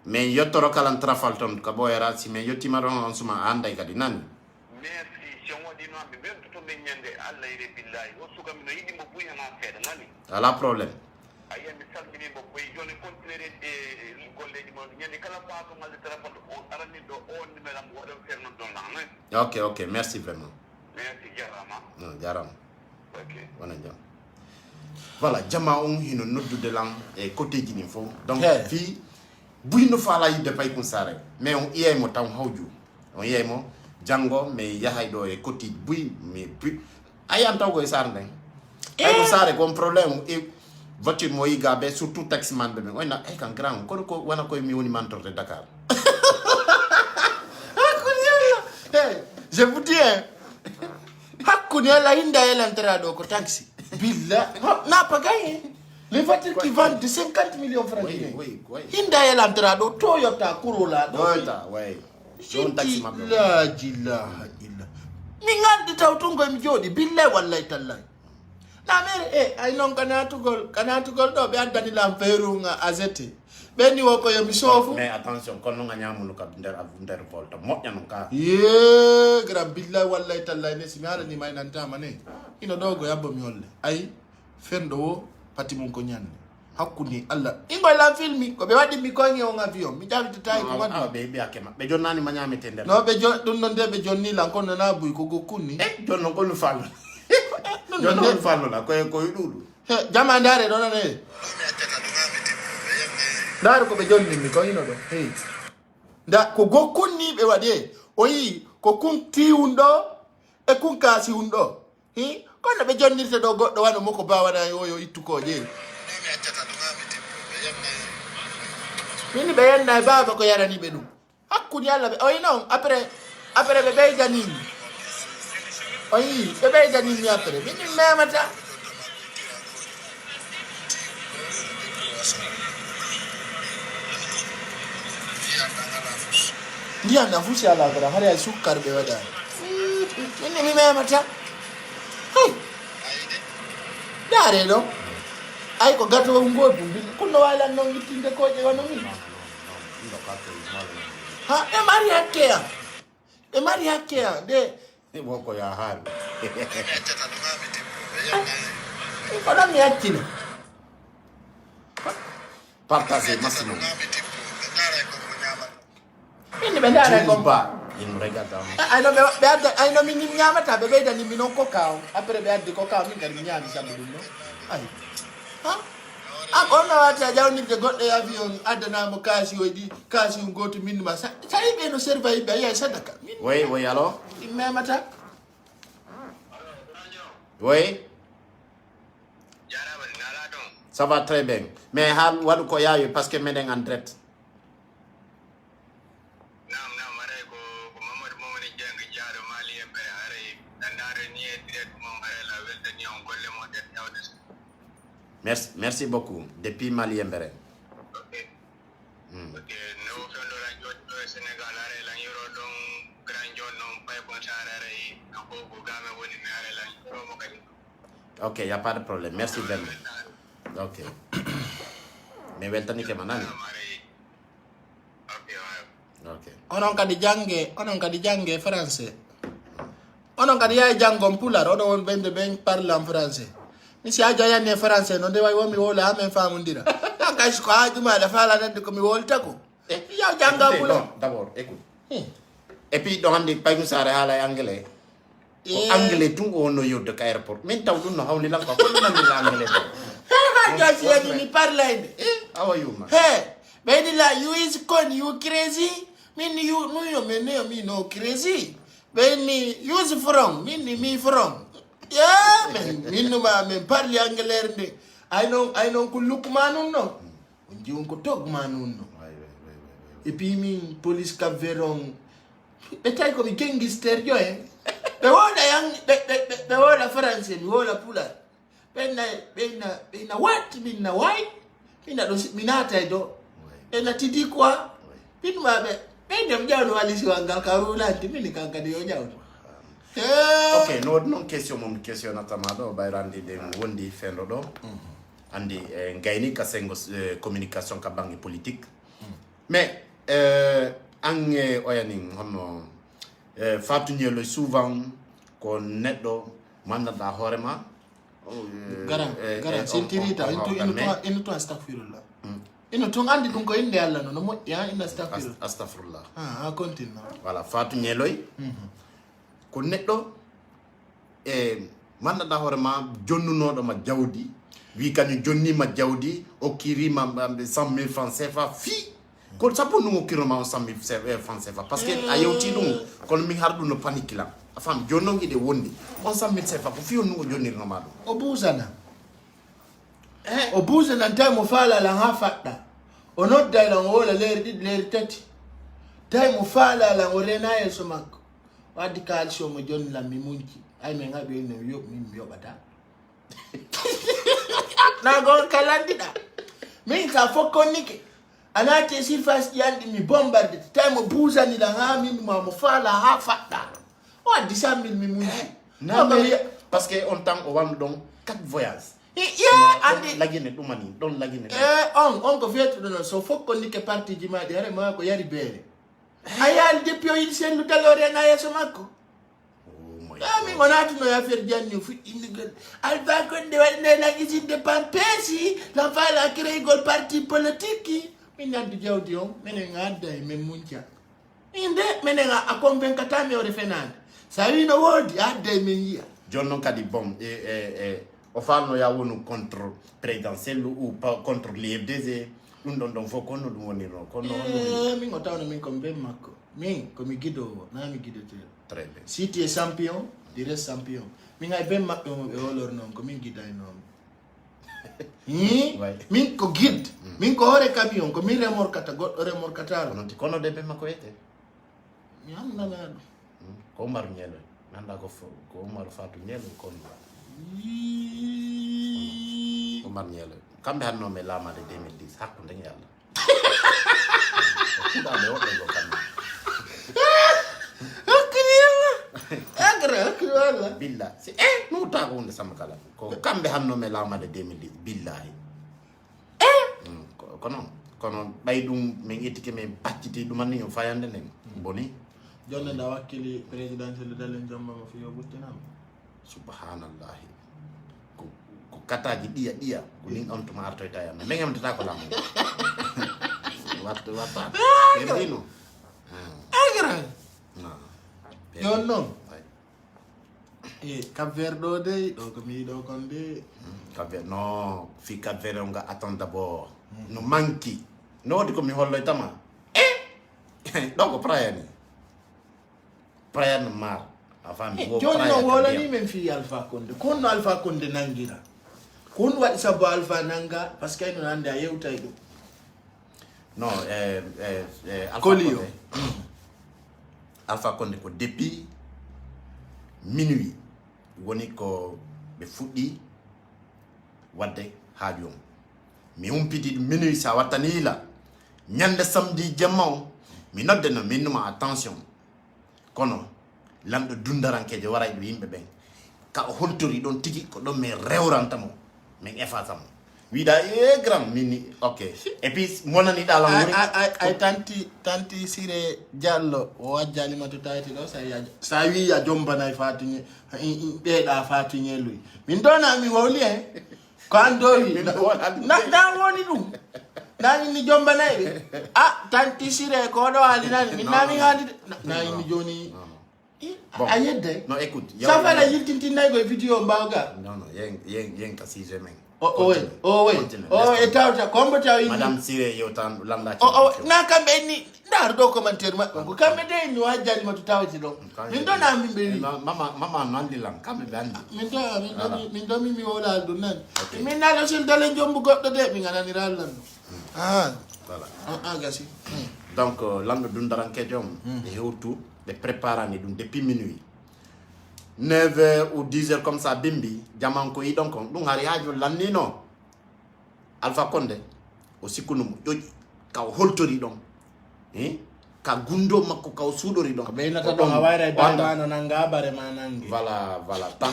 Mais yottoro kalan trafal ton ka boyara si mais yottima don on suma anday kadi nani. Ala problème. Ok, merci vraiment. Non, jaram. Ok. Voilà, jama on hino noddu de lang et côté jini fo. Donc fi buy no fala yidde pay kun sare mais on iye mo taw hawju. On iye mo Django mais yahay do e côté buy mais puis ayan taw ko sar ndeng. Ay sare comme problème e voiture mo yiga be surtout taximan be on na ay kan grand ko wana ko mi woni mentor de Dakar. Hey, je vous dis hakuni la inda elle entrado ko taxi. Billah, n'a pas gagné. Les voitures qui vendent de 50 millions de francs. Oui. Inda elle entrado Toyota Corolla. Toyota, ouais. Don taxi ma. La ilaha illa. Mi ngandi tawtungo mi jodi billahi wallahi tallahi. Na mere ay non kanatugol do be addani lam ferunga azete. Beni woko yo mi sofu. Mais attention, kon no nyamu ka nder volta moƴƴa non ka. Ye gram billahi wallahi tallahi ne simi ala ni may nanta mane. Ino dogo yabbo mi holle. Ay fendo wo pati mun ko nyanne. Hakuni Allah. Ingo la filmi ko be wadi mi ko ngi on avion. Mi jawi tay ko wadi. Be akema. Be jonnani ma nyamete nder. No be dun non de be jonni la kon na buy ko gokkunni. Jonno ko lu fal. non fanno la ko yudu jama ndare do nane ndare ko be jonni mi ko ino do nda ko gokkunni be wade o yi ko kun tiwundo e kun kasi undo kono be jonnirte do goddo wano moko bawana yoyo ittuko je mini be yanna baba ko yarani be dum hakkuni alla be o yi non après be beydani o yi be beydani mi après mini memata dia na fusi ala gara har ya sukkar be wada mini mi memata dare no ay ko gato ngobu kunno wala non yitinde ko je wono mi ha e mari hakkea de woko ya hal ko dam yakkina partage maximum ini be dare ko ba in regata ay no mi nyamata be be dani mi non ko kaw après be addi ko kaw mi ngar mi nyami sabu dum no ay ha ona wata jawni de goddo avion adana mo kasi wodi kasi ngoto min ma sai be no serva be ya sadaka oui alors memata oui ça va très bien mais hal wadu ko yaayu parce que meden en direct Merci beaucoup. Depuis Mali Mbere. Ok, il n'y a pas de problème. Merci vraiment. Ok. Mais weltani ke manani. Ok. Onon kadi jange français. Onon kadi ya jango pular, onon won bende ben parle en français. Mi si aja yanne français non de way womi wola amen famundira. Anga ko ajuma la fala nande ko mi wolta ko. Ya janga pular. D'abord, écoute. Et puis do hande pay musare hala anglais. Anglais tungo no yodde ka airport. Min taw dun no hawli lan ko nan ni anglais. Ha si yani ni parle. How are you man? Hey, baby la you is con you crazy? Min you no yo me no crazy. Baby use from me from. Yeah, man. Minuma men parli anglais de. I know ku look manun no. Unji un ko tog manun no. Et puis min police cap veron. Betay ko mi gangster yo Be wala France mi wala pula. Bena what minna why? Minna do minata do. Ena tidikwa. Minuma be mjano walisi wangal karula mini kankade yo jaw. Ok, non question natamado bayrandi de wondi fendo do. Andi ngaini kasengo communication ka bangi politique. Mais ange oyaning hono fatu nyelo souvent ko neddo manda da horema gara sentirita into to astaghfirullah. Ino to andi dum ko inde Allah no mo ya inna astaghfirullah. Continue. Voilà, fatu nyeloy. Ko neddo manda da horema jonnunodo ma jawdi wi kanyu jonni ma jawdi o kirima 100,000 francs CFA fi ko sapo no kirima 100,000 francs CFA parce que ayoti dum kon mi hardu no panique la afam jonno ngi de wondi 100,000 CFA ko fi on no jonni no mado obuzana ntamo fala la hafada onodda la ngola ler tati tamo fala la ngorena yeso makko wadi kalsio mo jonni la mi munki ay me ngabe no yo mi yobata na gon kalandida min ka fokonike anate sifas yandi mi bombarde tamo buzani la ngami mo fala hafada wadi 100,000 mi munki parce que on tang o wan donc 4 voyages. Andi lagine dumani don lagine on ko fetu don so fokko nike parti jima de are ma ko yari bere ayal depuis il sen lu dalore na yeso makko mi monati no ya fer janni fu indigal alba ko de wal la gisi de pampesi la fala créer gol parti politique mi nadu jawdi on menen ngadda e muncha inde menen a convaincre ta mi o refenande sa wi no wodi adda men yiya jonnon kadi bon o falno ya wonu contre présidentiel ou pas contre l'FDG ɗum ɗon fof konno ɗum woni no konno min o tawno min komi ɓen makko min komi guidowo na mi guidoteɗo très bien si tu es champion tu restes champion min hay ɓen maɓɓe mo ɓe holor noon ko min guidaynomi min ko guide min ko hoore camion ko min remorkata goɗɗo remorkataro non ti kono de ɓen makko wiyete mi annana ɗum ko Oumar Ñelo nanda ko Oumar Fatou Ñelo kono Oumar Ñelo kamɓe hannoɓe laamade 2010 hakkude Allah kuɗaɓe woɓɓe go kamɓe hakkude walla billa si mi wuttako hunde Samba Kala ko kamɓe hannoɓe laamade 2010 billahi kono ɓay ɗum min ittike min bacciti ɗumanni o fayande nden boni jonde nda wakkili présidentiel dalen jomba mo fiyo ɓuttinama subhanallahi ko kataji ɗiya ko nin on tuma artoyta yamme min emtata ko lammo watta perdino agra yon noon Cap Vert ɗo dey ɗo ko mi yiɗo kon de Cap Vert non fi Cap Vert on ga attend d'abord no manki no wodi komi holloytama ɗo ko prayani prayan mar joni no wolani men fi Alpha Condé kon no Alpha Condé nangira kon waɗi sabu Alpha nanga par ce que ayno hande a yewtay ɗum non Kolio Alpha Condé ko depuis minuit woni ko ɓe fuɗɗi wadde haaju on mi humpiti ɗum minuit sa wattani la ñande samedi jamma o mi nodde no minnuma attention kono lamɗo dundarankeje waray ɗo yimɓe ɓen ka o holtori ɗon tigi ko ɗon min rewrantamo min effatamo wiɗa grand mini ok et puis monani ɗalam woni ay tanti Siré Diallo o wajjalima to tayti ɗo sa wi a jombanay Fatiñe ɓeeɗa Fatiñe luy min dona mi wowli hen ko an dowi na woni ɗum nani ni jombanay ɓe tanti Siré ko ɗo haalinani min nami haalide nani ni joni a yedde non écoute sa fala yiltintinnayi koye vidéo mbawga non yen ka sije men e tawta combo taw madame Siré yewtan landa na kamɓe ni ndar ɗo commentaire maɓɓe ko kamɓe de ni wajjalima to tawti ɗon min ɗo na min ɓe wi mama nandilam kamɓe ɓe andi min ɗo mi wolal ɗum nani min naɗo sel dale jombu goɗɗo de min gananiral lan ɗum voilà gasi donc lamɗo dundarankeje on ɓe hewtu ɓe préparani ɗum depuis minuit 9h ou 10h comme ça bimbi jaman ko yiɗon kon ɗum hari haaju lannino Alpha Condé o sikkuno mo ƴoƴi kaw holtori ɗon ka gundo makko kaw suuɗori ɗon ko ɓeynata ɗon a wayra baremano nanga bare ma nangi voilà tan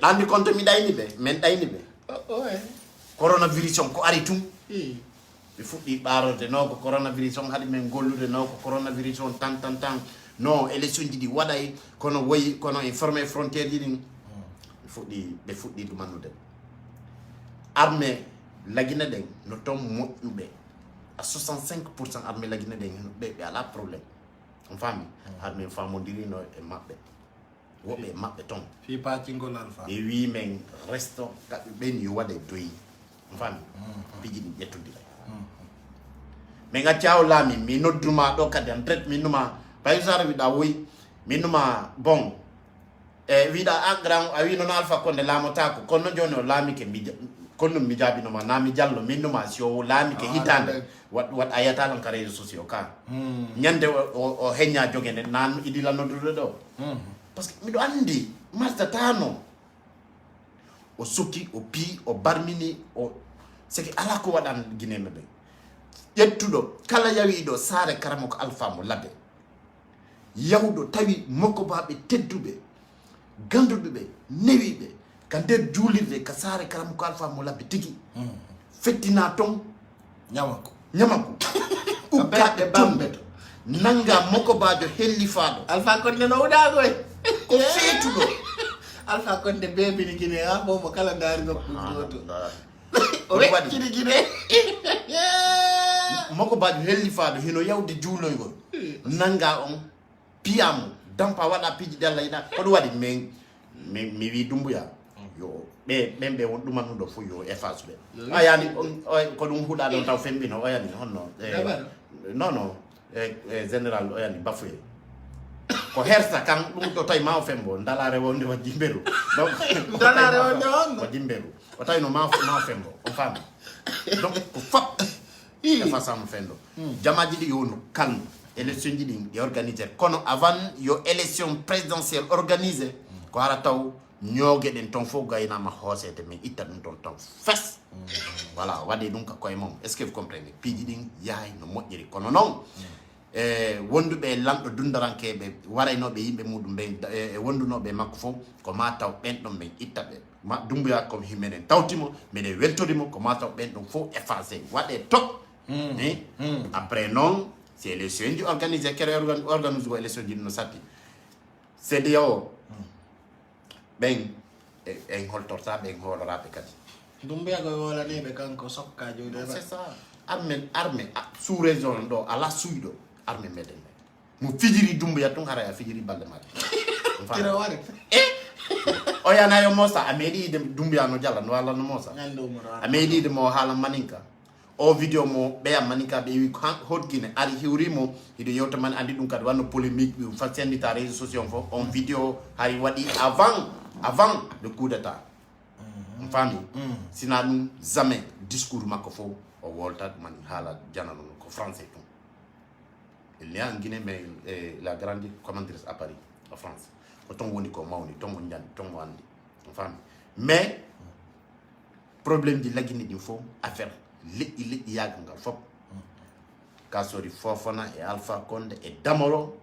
ɗandi compte mi ɗayni ɓe min ɗayni ɓe coronavirus on ko ari tum ɓe fuɗɗi ɓarode no ko coronavirus on haɗi men gollude no ko coronavirus on tan non élection ji ɗi waɗay kono woyi kono e fermé frontiére ji ɗin ɓe fuɗɗi ɗumannude armée lagine ɗen no ton moƴƴuɓe à 65% armée lagine ɗen ɓe ala probléme on faami armée famodirino e maɓɓe woɓɓe e maɓɓe ton fi pacingol Alpha ɓe wi men resto kaɓe ɓen yo waɗe doyi on faami piji ɗi ƴettodira min accawo laami mi nodduma ɗo kadi en traite min numa pay sara wiɗa woyi min numa bon wiɗa grand a wi noon Alpha Condé laamotako kono joni o laamike kono mi jaabinoma na mi jallo min numa si o laamike hitande wat a yiyatalan ka réseaux sociaux ka ñande o heñña jogende nan idila noddude ɗo par ce que miɗo andi martatano o sukki o pii o barmini o seki ala ko waɗan guinéɓe ɓe ƴettuɗo kala yawiɗo saare karamo ko Alpha mo labbe yawɗo tawi mokkobaɓe tedduɓe ganduɗo ɓe newiɓe ka nder juulirde ka saare karam ko Alpha mo labbe tigi fettina ton ñamako ukkaɓe bambeto nanga mokkobajo hellifaɗo Alpha Condé no wuɗa koye ko feetuɗo Alpha Condé bebini guine ha momo kala daari nokku goto o weccini guine mokkobajo hellifaɗo hino yawde juuloygol nanga on piyamo dampa waɗa piiji ɗi Allah yiɗa koɗo waɗi min mi wi Dumbuya yo be won dumanu do fu yo efface be ayani ko dum huda do taw fembino ayani honno non général ayani bafuye ko hersa kan dum to tay ma fembo ndalare wonde wa jimberu donc ndalare wonde on wa jimberu o tay no ma fembo on fami donc ko fop efface am fendo jamaji di yo no calme élection ji di organiser kono avant yo élection présidentielle organisée ko ara taw ñoge den ton fo gayna ma hosete mais itta dum ton fess voilà wadi donc koy mom est ce que vous comprenez piji din yaay no modjiri kono non wondube lamdo dundarankeebe waraynobe yimbe mudum be wondunobe makko fo ko ma taw ben don be itta be ma Dumbuya comme himenen tawtimo mede weltorimo ko ma taw ben don fo effacer wade tok après non c'est élection di organiser kere organiser élection di no satti c'est dio ben en holtorta ben holorabe kadi Dumbuya ko wala nebe kanko sokka jode c'est ça armée sous région do ala suydo armée meden mo fijiri Dumbuya ton haraya fijiri balle mari kira wari o yana yo mosa amedi de Dumbuya no jalla no wala no mosa amedi de mo hala maninka o video mo be maninka be wi hodkine ari hiwrimo hido yewta man andi dum kad wanno polémique bi fasendita réseaux sociaux fo on video hari wadi avant le coup d'état famille sina dum jamais discours makko fo o wolta man hala janano ko français tout il y a en Guinée mais la grande commanderie à Paris en France ko ton woni ko mawni ton mo ñandi ton mo andi famille mais problème di lagini di fo affaire li yag nga fop Kasori Fofana et Alpha Condé et Damoro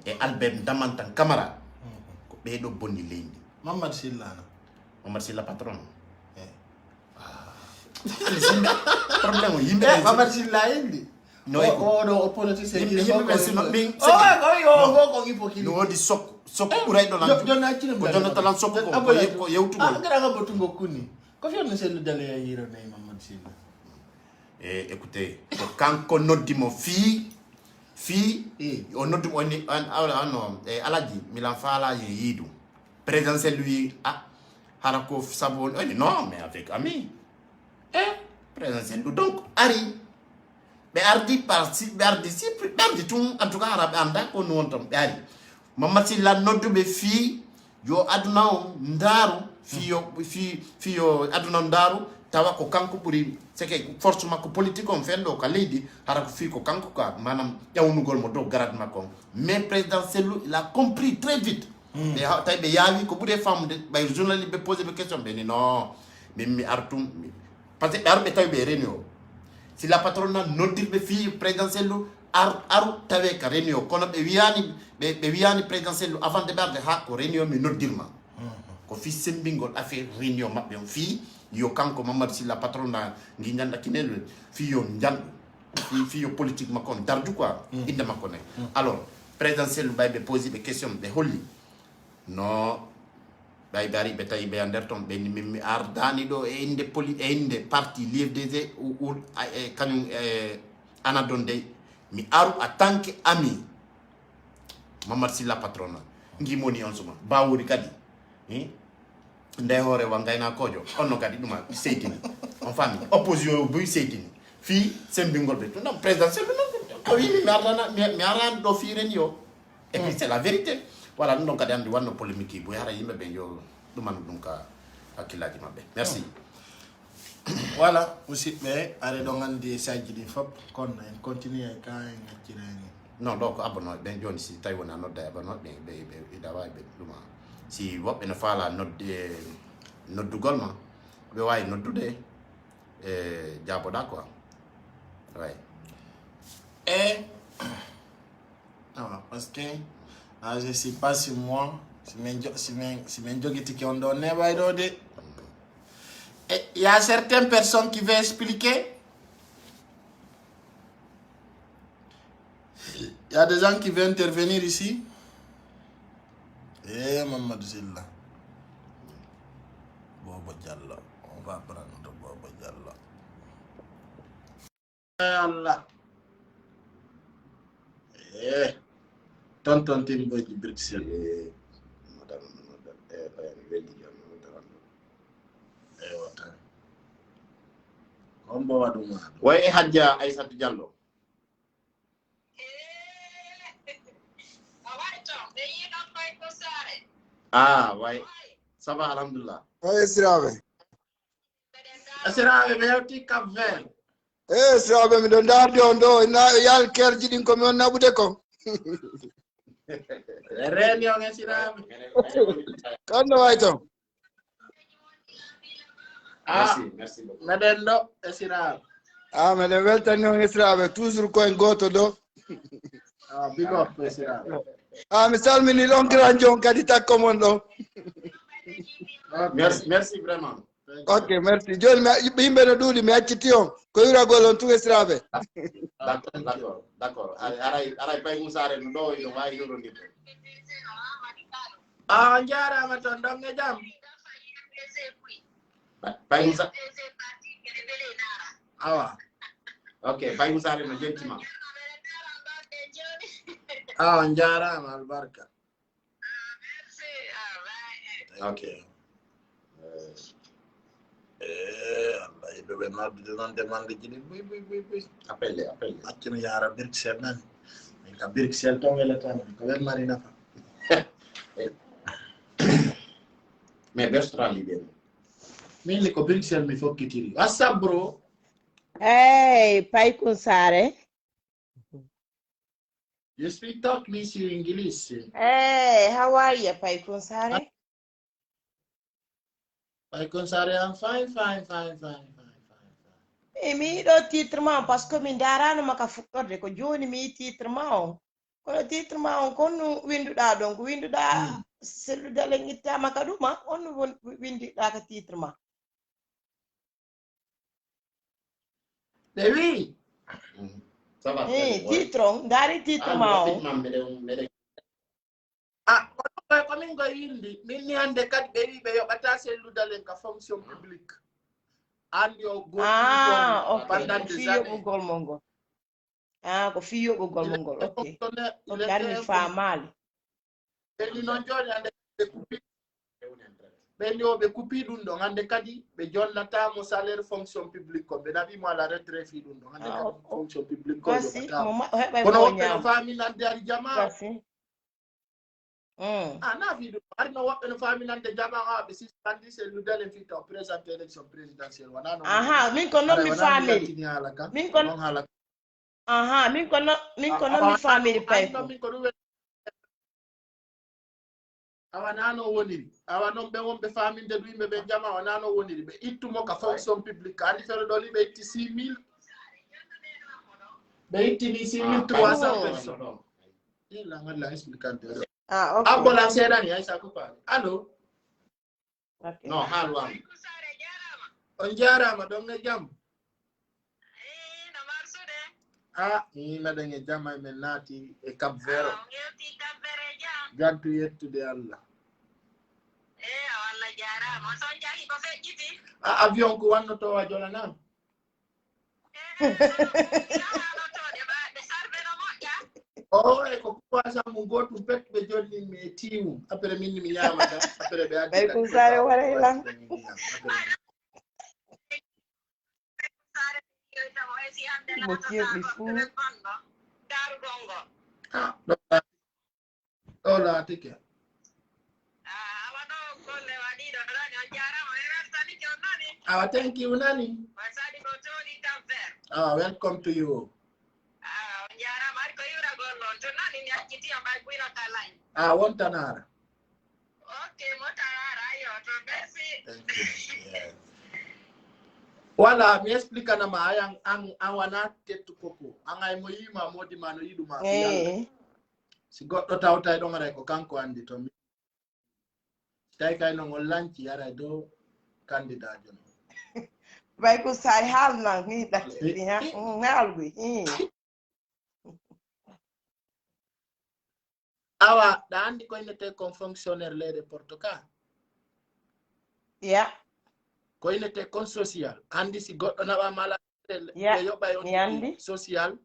et Albert Damantan Camara ko be do bonni lendi Mamad Silla patron problème yimbe Mamad Silla indi no do politicien yimbe sino min ko ipokili no di sok uray do lan jonna ci ko jonna talan sok ko yewtu ngara nga botungo kuni ko fion selu dale ya yiro nay Mamad Silla écoutez quand on noddi mo fi on noddi oni ano alaji milan fala yidu présidentiel lui harako sabon non mais avec ami présidentiel donc ari be ardi parti be ardi tout en tout cas arabe anda ko non tam be ari Mamad Silla noddu be fi yo aduna o ndaru fi yo aduna ndaru tawa ko kanko buri seke force makko politique on fendo ka leydi hara ko fi ko kanko ka manam yawnugol mo do garat makko mais président Sellu il a compris très vite mais tay be yawi ko bude femme de bay journaliste be poser be question be ni non mi artum parce que arbe tay be réunion si la patronne nodir be fi président Sellu aru tawe ka réunion kono be wiani président Sellu avant de barde ha ko réunion mi nodirma ko fi sembingol affaire réunion mabbe on fi yo kanko Mamad Silla patrona ngi nyanda kinel fi yo njand fi yo politique makon dardu quoi inde makone alors présidentiel baybe poser des questions de holli no bay bari be tay be anderton be mi ardani do e inde inde parti l'IFDG ou kanum anadonde mi aru en tant que ami Mamad Silla patrona ngi moni on suma bawuri kadi ndey hore wa ngayna kojo onno kadi duma seytini en famille opposition bu seytini fi sembingol be non présidentiel ko wi mi aran do fi ren yo et puis c'est la vérité voilà donc kadi andi wanno polémique bu yara yimbe be yo duma dum ka akilaji mabbe merci voilà aussi mais are do ngandi saji di fop kon en continue ka en ngirani non donc abono ben joni si tay wona nodda abono be dawa be duma si wobbe no fala noddugol ma be way noddude jaboda quoi ouais parce que je sais pas si moi si men jogiti ki on do ne bay do de et il y a certaines personnes qui veulent expliquer il y a des gens qui veulent intervenir ici. Mamad Silla Bobo Diallo on va prendre Bobo Diallo Allah tonton Timbo ci Bruxelles madame ombo waduma way Hadja Aïssatou Diallo way ça va alhamdulillah Sirabe be hewti Cap Vert Sirabe mi don darde on do na yal kerji din ko mi on nabude ko reni on Sirabe kando wayto merci beaucoup meden do Sirabe meden weltani on Sirabe toujours ko en goto do big up Sirabe mi salmini lon granjon kadi takko mon do merci vraiment ok merci joni yimɓe no ɗuuɗi mi acciti on ko yuragol on tuwe Sirabe d'accord aray pay musare no ɗo ino wawi yorondirde jarama toon ɗon e jaam pay musa awa ok pay musare no jentima jarama albarka ok Allah ibe be nodde non demande jini buy appelle accino yara Bruxelles nan min ka Bruxelles to wala tan ko wer mari nafa mais Australie ben min li ko Bruxelles mi fokkitiri whatsapp bro hey Pai Kunsare you speak talk me English hey how are you Pai Kunsare Pai Kunsare I'm fine. Mi do titre ma parce que min darano maka fukkorde ko joni mi titre ma on kono titre ma on kono winduda donc winduda sellude lengitta maka duma on winduda ka titre ma oui ça va titre on dari titre ma on ko min go yindi min ni hande kadi be wi be yobata selludalen ka fonction publique andi o go pendant des années golmongo ko fiyo go golmongo ok o darmi famali beni non joni hande be kupi beni o be kupi dum do hande kadi be jonnata mo salaire fonction publique ko be nabi mo la retraite fi dum do hande kadi fonction publique ko kono famille nande ari jama na fi ari no wabbe no famille nande jama ha be sispandi selludalen fi to présenter élection présidentielle wana no min ko non mi famille min ko non hala min ko non mi famille pay awanano woniri awanon be wonbe faminde du yimbe be jama wanano woniri be ittumo ka fonction publique andi fere do li be itti 6000 be itti ni 6300 personnes ila ngala explicante ok abola sedani ay sa ko pa allo no halwam on jarama don ne jam no marsude ni nadange jama men nati e Cap Vert gaddu yettude Allah walla jarama so jahi ko fejjiti avion ko wanno to wa jola nan e ko kwasa mo gotu pet be jonni me timu après min mi nyamata après be addi Pai Kunsare wala ilang Motier bifu Hola tike thank you nani welcome to you wontanara thank you wala mi explica na ma ayang ang awana tetu koko angay mo yima modi mano yiduma si goddo tawta do ngare ko kanko andi to mi tay kay no ngol lanci yara do candidat jono Pai Kunsare hal na ni da halwi awa da andi ko inete comme fonctionnaire lede Portugal ko inete kon social andi si goddo na ba mala yoba yon social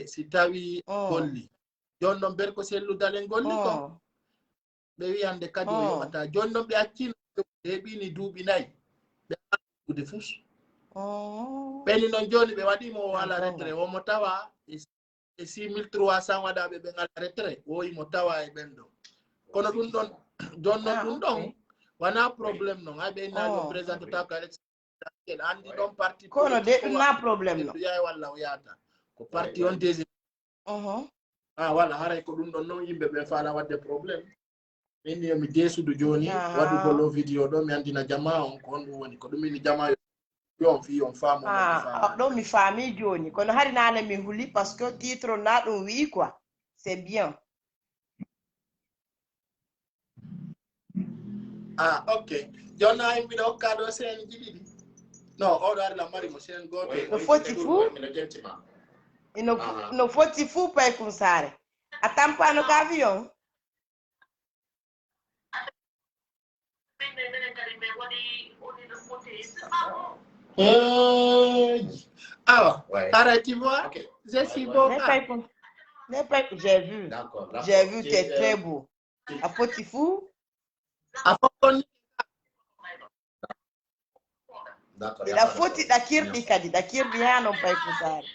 si tawi golli jonno ber ko selludalen golli ko be wi ande kadi o yobata jonno be accino hebi ni duubi nay be de fus Beni non joni be wadi mo wala retre o mo tawa e 6300 wada be ngal retre o mo tawa e bendo kono dun don jonno dun don wana problem no ngabe na yo president ta ka andi don parti kono de na problem no yaay wala o yata ko parti on desi wala haray ko dun don non yimbe be faala wadde problem indi mi desudu joni wadu bolo video do mi andina jama on ko on woni ko dum ni jama yon fi on famo do mi fami joni kono hari nane mi huli parce que titre na dum wi quoi c'est bien. Ok. Jona imbi do kado sen jididi. No, o do la mari mo sen go to. No foti fu. No foti fu pa kunsare. Atampa no avion. Tu vois? Je suis beau. J'ai vu. J'ai vu, t'es très beau. A foti fu. La foti da kirdi kadi, da kirdi hano pa kunsare.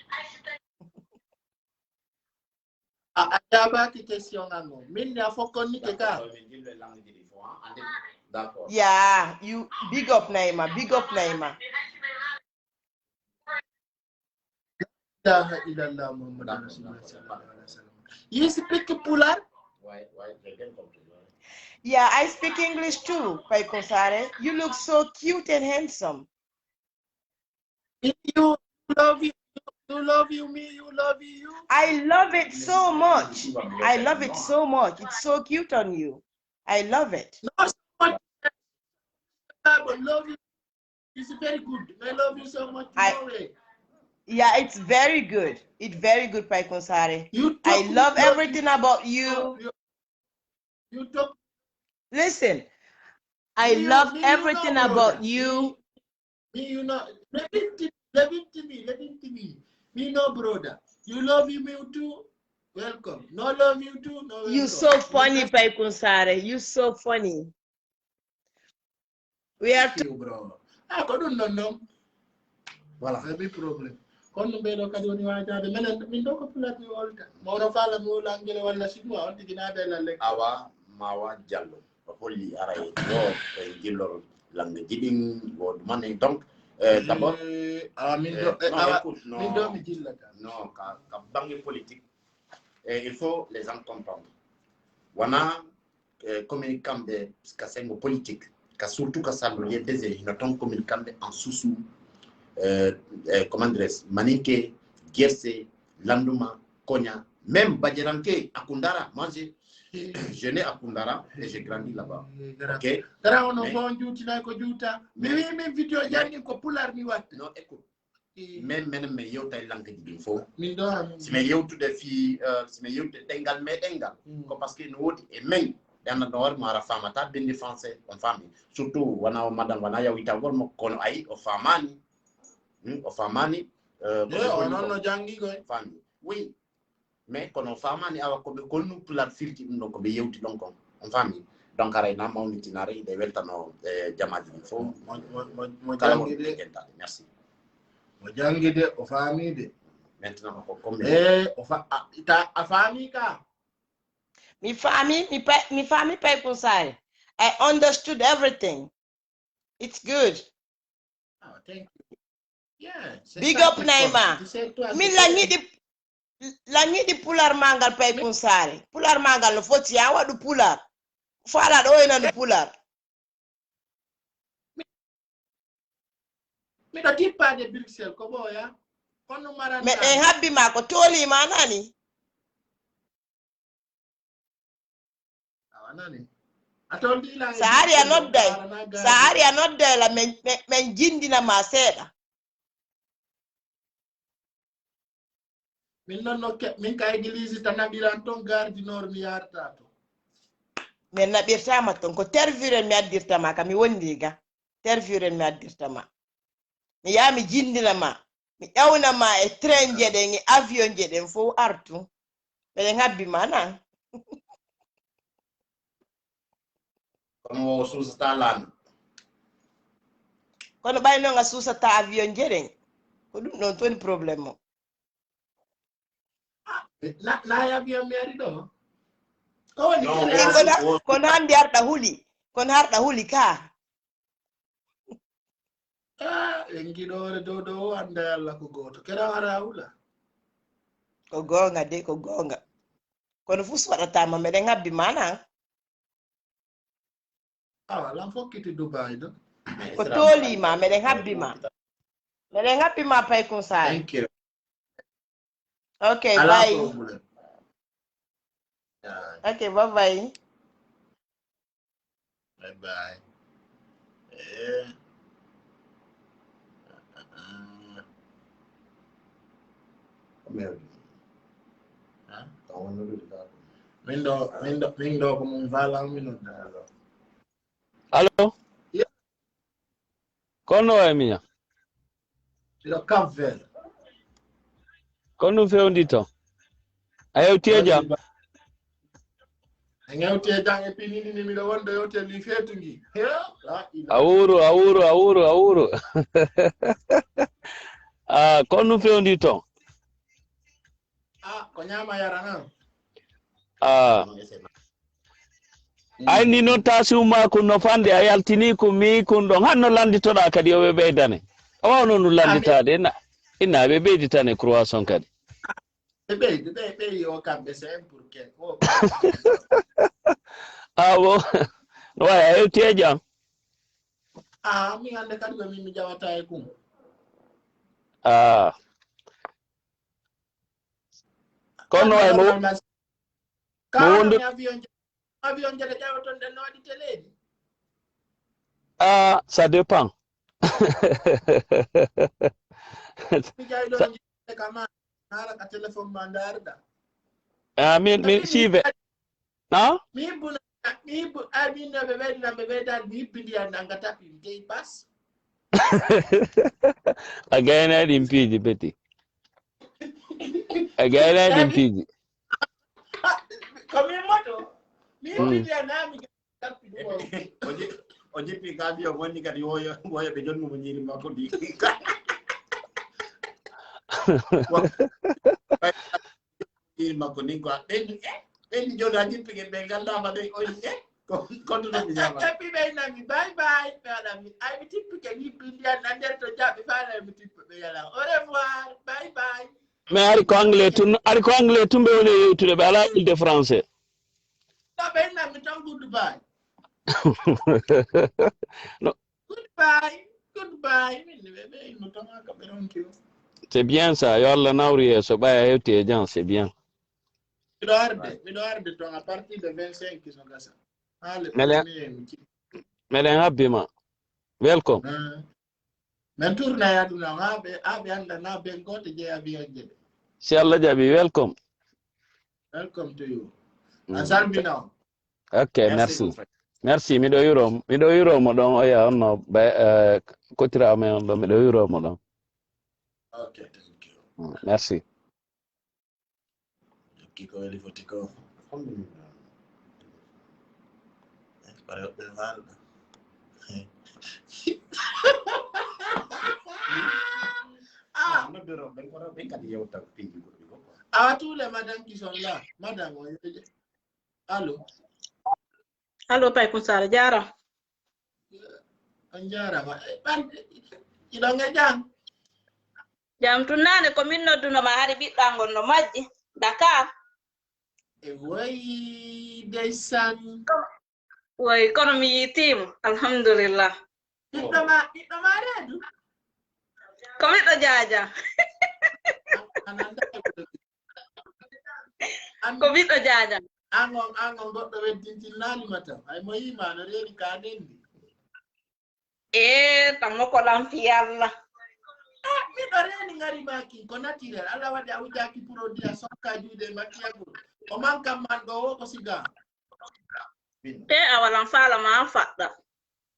Adaba ki question ngano. Min ya fokoni ke ka. Yeah, you big up Naima, big up Naima. You speak Pular? Yeah, I speak English too, Pai Konsare. You look so cute and handsome. You love you. You love you, me, you love you. I love it so much. I love it so much. It's so cute on you. I love it. No, so much. But love you. It's very good. I love you so much. Yeah, it's very good. It's very good, Pai Konsare. I love everything about you. You talk. Listen, I love everything about you. Me, you know, let it to me. Me no brother. You love you, me too. Welcome. No love you too. No welcome. You so funny, Pai Konsare. You so funny. We are you, bro. I couldn't know. Voilà. Every problem. Kono be do kadi woni waajade menen min do ko pulati wolta mawno fala mo langele wala sidwa on tigina be la lek awa mawa jallo holli aray do e jillor lang jidin go mané donc d'abord min do mi jillata non ka bangi politique il faut les en comprendre wana communicant de kasengo politique ka surtout ka salo ye des no ton communicant en sous comment dire Maniké, Gierse, Landuma, Konya, même Badjeranke, Akundara. Moi, je nais à Kundara et j'ai grandi là-bas. Ok. Non, écoute. Même yo tay langue di info. Si me yo tout des filles, si me yo tengal me tengal. Parce que nous et même dans notre mara femme ta bien français en famille. Surtout wana madame wana ya wita gol mo kono ay o famani. Ofamani non jangi ko famille oui mais kono famani awa ko be konu pulat filti no ko be yewti donc on famille donc aray na mawni tinari de weltano jamaji fo mo jangi de merci mo jangi de o famille de maintenant ko comme a famille ka mi famille pay pour ça. I understood everything. It's good. Oh, thank you. Yeah, big up Naima. Mi la di pular mangal pay kunsare. Pular mangal no foti ya wadu pular. Fala do ina no pular. Mi do tipa de Bruxelles ko boya. Kono marana. Me en habbi ma ko toli manani. Awanani. Atondi la. Sahari not there la men jindina ma seda. Min non min kay église tanabiran ton gardi nord mi yarta to men nabirtama ton ko terviren mi addirtama kam mi wondi ga terviren mi addirtama mi yami jindina ma mi ƴawna ma e train jeɗen e avion jeɗen fo artu ɓeɗen habbi mana kono susatalan kono ɓayno nga susata avion jeren ko ɗum ɗon toni probléme o na avion mi ari ɗo kono hande harɗa huli ka en giɗore dow anda Allah ko goto kera wara hula ko gonga de ko gonga kono fus waɗatama meɗen habbi mana wala fokkiti Dubai ɗo ko tolima meɗen habbima pay kon sare ok bye ok bye bye min ɗo ko mum vala min allo kono e miña ɗo Cap Vert kono ɗum fewndi to a yewti e jam a yewti e jam e pinini miɗo wonɗo yewtel li feetungi a wuro kono ɗum fewndi to ko ñama yara han ayni noon tasuma ko no fande a yaltini ko mi kun ɗon hanno landitoɗa kadi yoɓe ɓeydane a wawno nu landitade inna ɓe ɓeyditane croissant kadi ɓeydi o kamɓe c'est pour que bo no wawi a yewti e jam mi hande kadi ko min mi jawata e kum kono way mo wondu avion jere ƴawaton ɗen no waɗi téléji ça dépend mi jayɗo kama nara ka téléphone ma darda min sive mi hibbu arminno ɓe ɓeydinan ɓe ɓeydani mi hibbi ndiyan anga tapi mi jeyi pas a gaynaɗi piiji beti a gaynaɗi piiji komin moto mi hibbi ndiyan nami tapi o jippi ka avion wonni kadi woyo ɓe jonnumo ñiri makko ndi ñiri makko ndin ko ɓeydi joni a jippi gen ɓe gandama ɗe kontuno mi ñama ɓi ɓeynami bye bye ɓe waɗami ay mi tippike mi hibbi ndiyan na nder to jaɓe faala mi tippa ɓe yala au revoir bye bye mais ari ko anglais tumɓe woni e yewtude ɓe ala ilde français no ɓeynami tan goodbye no. Goodbye. C'est bien ça. Yo Allah nawri so ɓaya hewti e jan c'est bien. Miɗo arde ton à partir de 25 so gasa. Meɗen habbima. Welcome. Men tourna yaɗuna aɓe anda na ben goto jeeya avion jeɗe. Si Allah jaɓi welcome. Welcome to you. A salmina. Ok, merci miɗo yuromo ɗon o yaha onno kotira men on ɗo miɗo yuromo ɗon. Ok, thank you. Merci. Kiko weli fotiko. Awatule madame qui sont là. Madame, allô? Allo pay ko sara jara anjara ma idonga jam tunane ko min nodduno ma hari bidda gonno majji Dakar e way desan way kono mi yitim alhamdulillah biddo ma redu ko mi do jaaja ko mi do jaaja angon goɗɗo weddintin nalimata ay mo yima no reeri ka nendi tanmo ko lampi Allah miɗo reeni ngari maki ko naturel Allah waɗi a wujaki produit a sokka juuɗe makkiyagol o man kam man ɗo wo ko siga a walan faala ma faɗɗa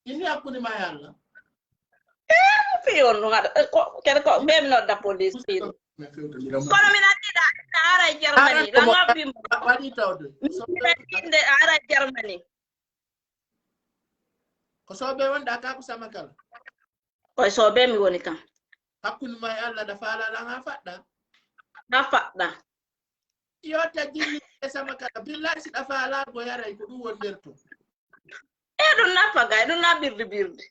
inni hakkude ma e Allah fi on ɗum aɗa kede ko mbemi nodda police fiino kono min andiɗa ara e Germany langabbimo waɗi tawde inde ara e Germany ko soɓe wonɗa ka ko sama kala koy so be mi woni kam hakkunde ma e Allah da faalaɗa ha faɗɗa na faɗɗa yo tajjini e sama kala billahi si ɗa faalago yaray ko ɗum won nder to e ɗum nafaga ɗum na birde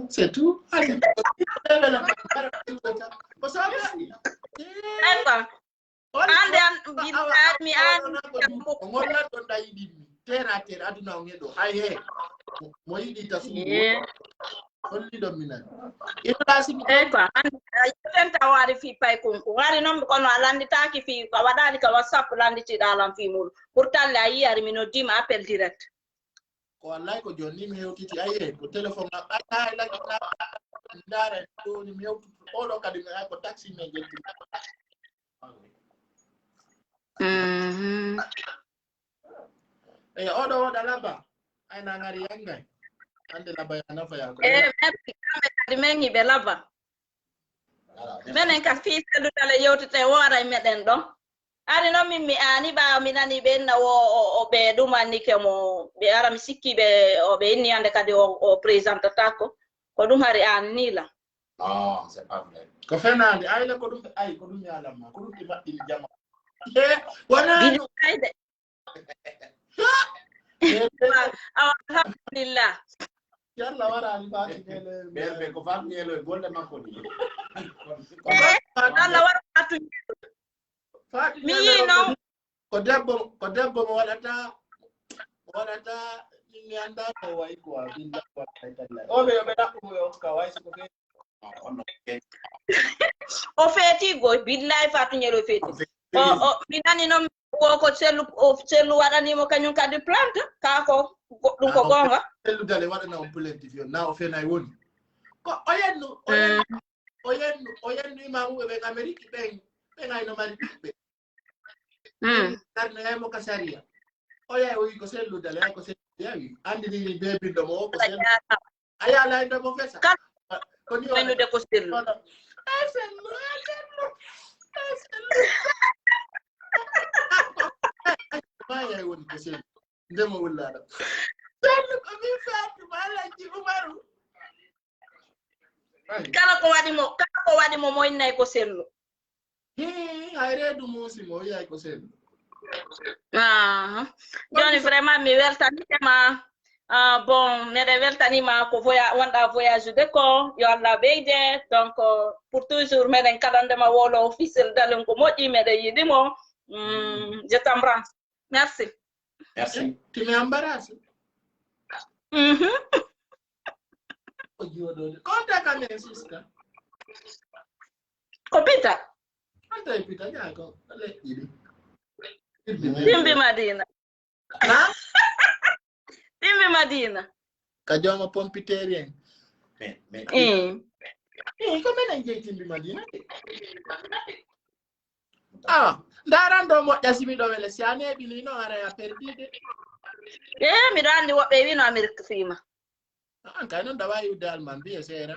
c'est tout ko soɓe ande mi an golla ɗon ɗa yiɗinmi terre terre aduna o ngeɗo hay he mo yiɗi ta suudu holliɗon minan iɗoɗasimi quoi yetenta waari fi pay konko waari noon kono a landitaki fi a waɗani ka whatsapp landitiɗa alan fi muɗum pour talle a yi ari mi noddima appel direct ko wallahi ko joni mi hewtiti aye ko téléphone ay lagi ndara ɗo ni mi hewtutu oɗo kadi mi ay ko taxi me jetti oɗo woɗa laba ayna ngari yangay ande laba ya nafa ya ko merci kamɓe kadi men hiɓe laba minen ka fi sellutale yewtete woora meɗen ɗon ari noon min mi ani ɓawa mi nani ɓe enna o ɓe ɗumannike mo ɓe ara mi sikki ɓe o ɓe inni hande kadi o présente tako ko ɗum hari an ni la non c'est pas vrai ko fenade ayla ko ɗum ay ko ɗum yalamma ko ɗum ɗi maɓɓini jama wona ayde alhamdulillah yalla warani fati ɓerɓe ko famñelo e golle makko ni Allah wara fatu mi yi noon ko debbo mo waɗata mi anda ko way quoi billah oɓe yoɓe ɗaɓɓumo yo ka way siko fe o feeti goy billahi fatuñelo feeti mi nani noon ko sellu waɗanimo kañum kadi plante ka ko goɗɗum ko gonga selludale waɗana on plaintif yon na o fenay woni ko o yennu imamuɓe ɓen amérique ɓen ayno mari ɓiɓɓe darne haymo ka saria o yahi o wi ko selludale hay ko sellude yawi andinini bebinɗo mo o ko sellu a yalayde mo fesa koni waynude ko sellu ma yahi woni ko sellu ndemo wullaɗo sellu ko min fatima alaji umaru kala ko waɗimo moynnay ko sellu hay reedu musimo o yiyay ko sellu joni vraiment mi weltanitema bon neɗe weltanima ko wonɗa voyage de ko yo Allah ɓeyde donc pour toujours meɗen kaɗandema wolo officiel dalen ko moƴƴi meɗen yiɗimo je t'embrasse merci tu m'embarrasses o joɗode konta kamen siska ko pita konta e pita jako ale ɗiɗi timbi madina timbi madina ka joma pompiterien ko menen jeyi timbi madina ndaran ɗo moƴƴa simi ɗo wele si a neɓini no ara a perdide miɗo andi woɓɓe wino amérique fima an kay noon dawa yiwde alman mbiye seera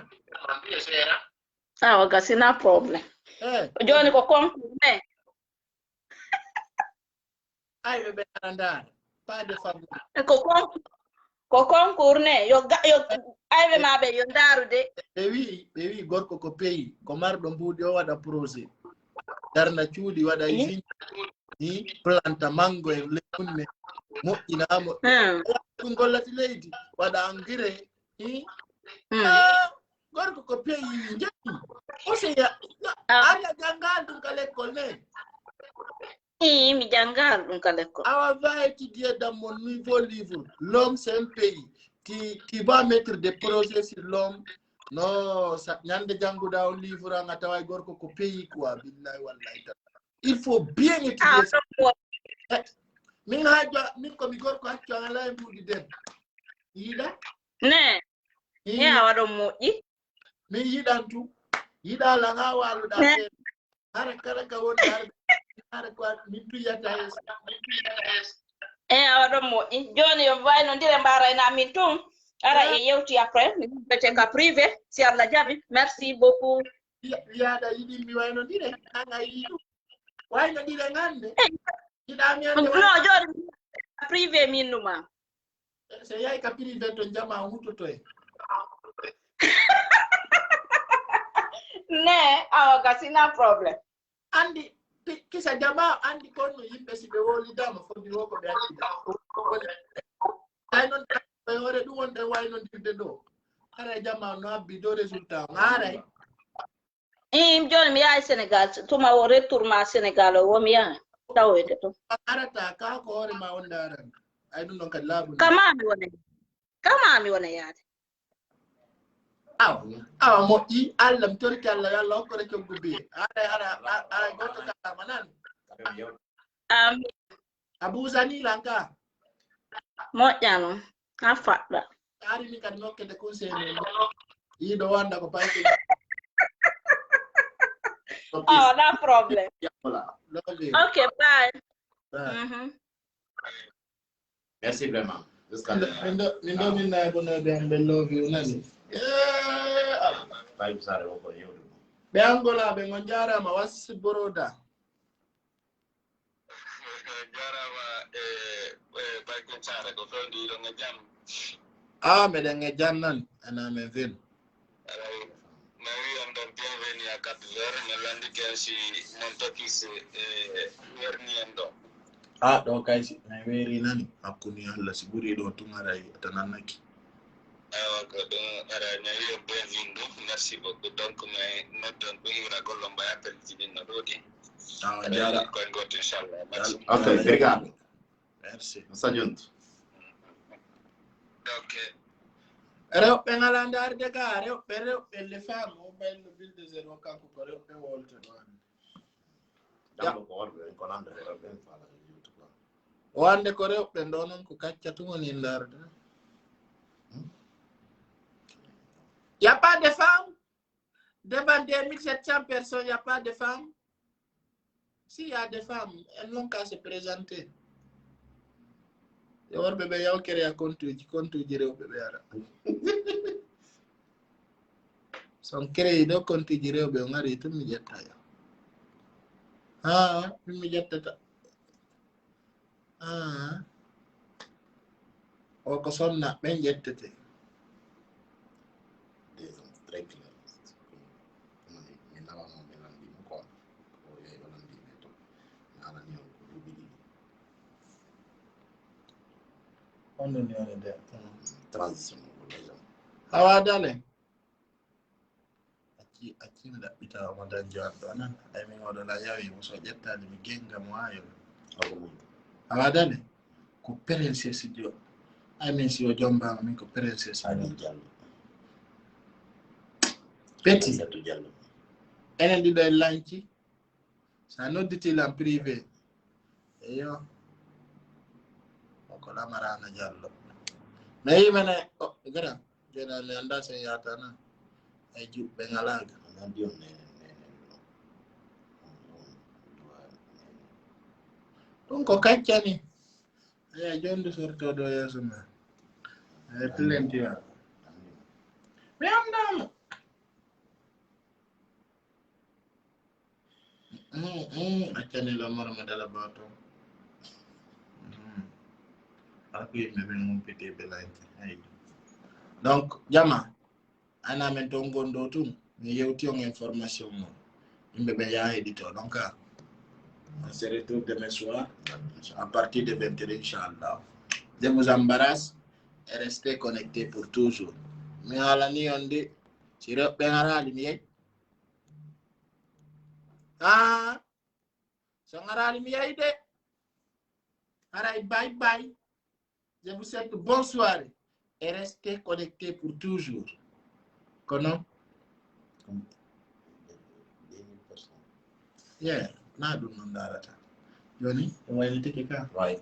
awa gasina probléme joni ko concours me ay ɓe ɓeɗa ndar pas de faveur ko concours ne yo ayɓe maɓe yo ndarude ɓe wi gorko ko pays ko marɗo mbuɗi o waɗa projet darna cuuɗi waɗa usine ni planta mango e lemunne moƴƴinamo ɗum gollati leydi waɗa engrais gorko ko pays jeɗɗi oseya aɗa jangal ɗum ka l'école ne mi jangal ɗum ka l'école awa va étudier dans mon nouveau livre l'homme c'est un pays qui va mettre des projets sur l'homme non ñande jannguɗa o livre an a tawa gorko ko pays quoi billahi wallahi il faut bien étudier min hajo min komi gorko haccu an ala e mbuɗi debbo yiɗa ne a waɗon moƴƴi min yiɗan tu yiɗalan ha waluɗa hara kala ka woni hara ko min tuyata a waɗon moƴƴi joni yo waynodire mbarayna min tun ara e yewti après mi bete ka privé si Allah jaɓi merci beaucoup yaɗa yiɗi mi waynodire an a yiɗu waynodire ngande non joni privé min numa so yahi ka privé to jama hutoto Ne, awaga sina problem. Andi kisa jama andi kono yimbe si be woli dama fo di woko be atti ay non be hore du wonde way non dinde do ara jama no abbi do resultat ngare Jon mi ay Senegal tuma wo retour ma Senegal wo mi ya tawete to arata ka ko hore ma wonda aran ay dun non ka labu kama mi wona yaade aw mo i allam torki alla yalla ko rek gubbi ara goto ka manan Abu Zani lanka moƴƴano ha faɗɗa ari ni kan nokkede conseil yiɗo wanda ko payti no problem okay bye Merci vraiment. Minna bono be ambe love you nani Vai usare un po' io. be angola be ngonjara ma was boroda meden e jannan ana men vel do kay si na weri nani hakuni Allah si buri do tumara tanannaki ko don ara nyayi benvindo merci beaucoup donc mais noton ko ira golomba appel tidin no dodi jara ko ngoto inshallah Ok, obrigado. merci Sta giunto. ok Reo pengalande arde ka reo le fam o bello bilde zero kanko ko reo pe wolte don Dammo ko orbe ko lande ko ben fala YouTube. wande ko reo be donon ko kaccatu woni larde y a pas de femmes devant 2700 personnes, y a pas de femmes. S'il y a des femmes, elles n'ont qu'à se présenter. Y a bébé yaw kere ya kontu jire bébé ara. Son kere do kontu jire be ngari to mi jetta ya. Mi jetta. O ko sonna ben jettete. Très clair. Non, non, transition. Awa dale. Aki mi dabbita madan jando nan ay mi wado la yawi muso jettani mi genga mo ayo. Awa dale. Ko princesse jo. Ay min si o jomba min ko princesse Ani jallo. Petit. Sato jallo. Enen di do lanci. Sa nodditi la privé. Eyo. Ko la marana jallo. Mais mene gara jena le anda se yata na. Ay ju be ngalaga Non dio ne. Don ko kaccani. Ay jonde sorto do yasuma. Ay plenty ya. Me amdam. Akani la mara madala bato. Aki me ben mon pété belanti. Ay. Donc jama ana men ton gondo tum mi yewti on information mo. Imbe be ya éditeur donc on se retrouve demain soir à partir de 21h inchallah. Je vous embarrasse et restez connectés pour toujours. Mi halani onde si rebe ngarali mi sangarali mi de. Alright, bye bye. Je vous souhaite bonne soirée et restez connectés pour toujours. Comment? 2000 personnes. Yeah, na do non darata. Joni, on va aller take Right.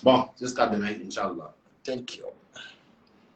Bon, jusqu'à demain, Inch'Allah. Thank you.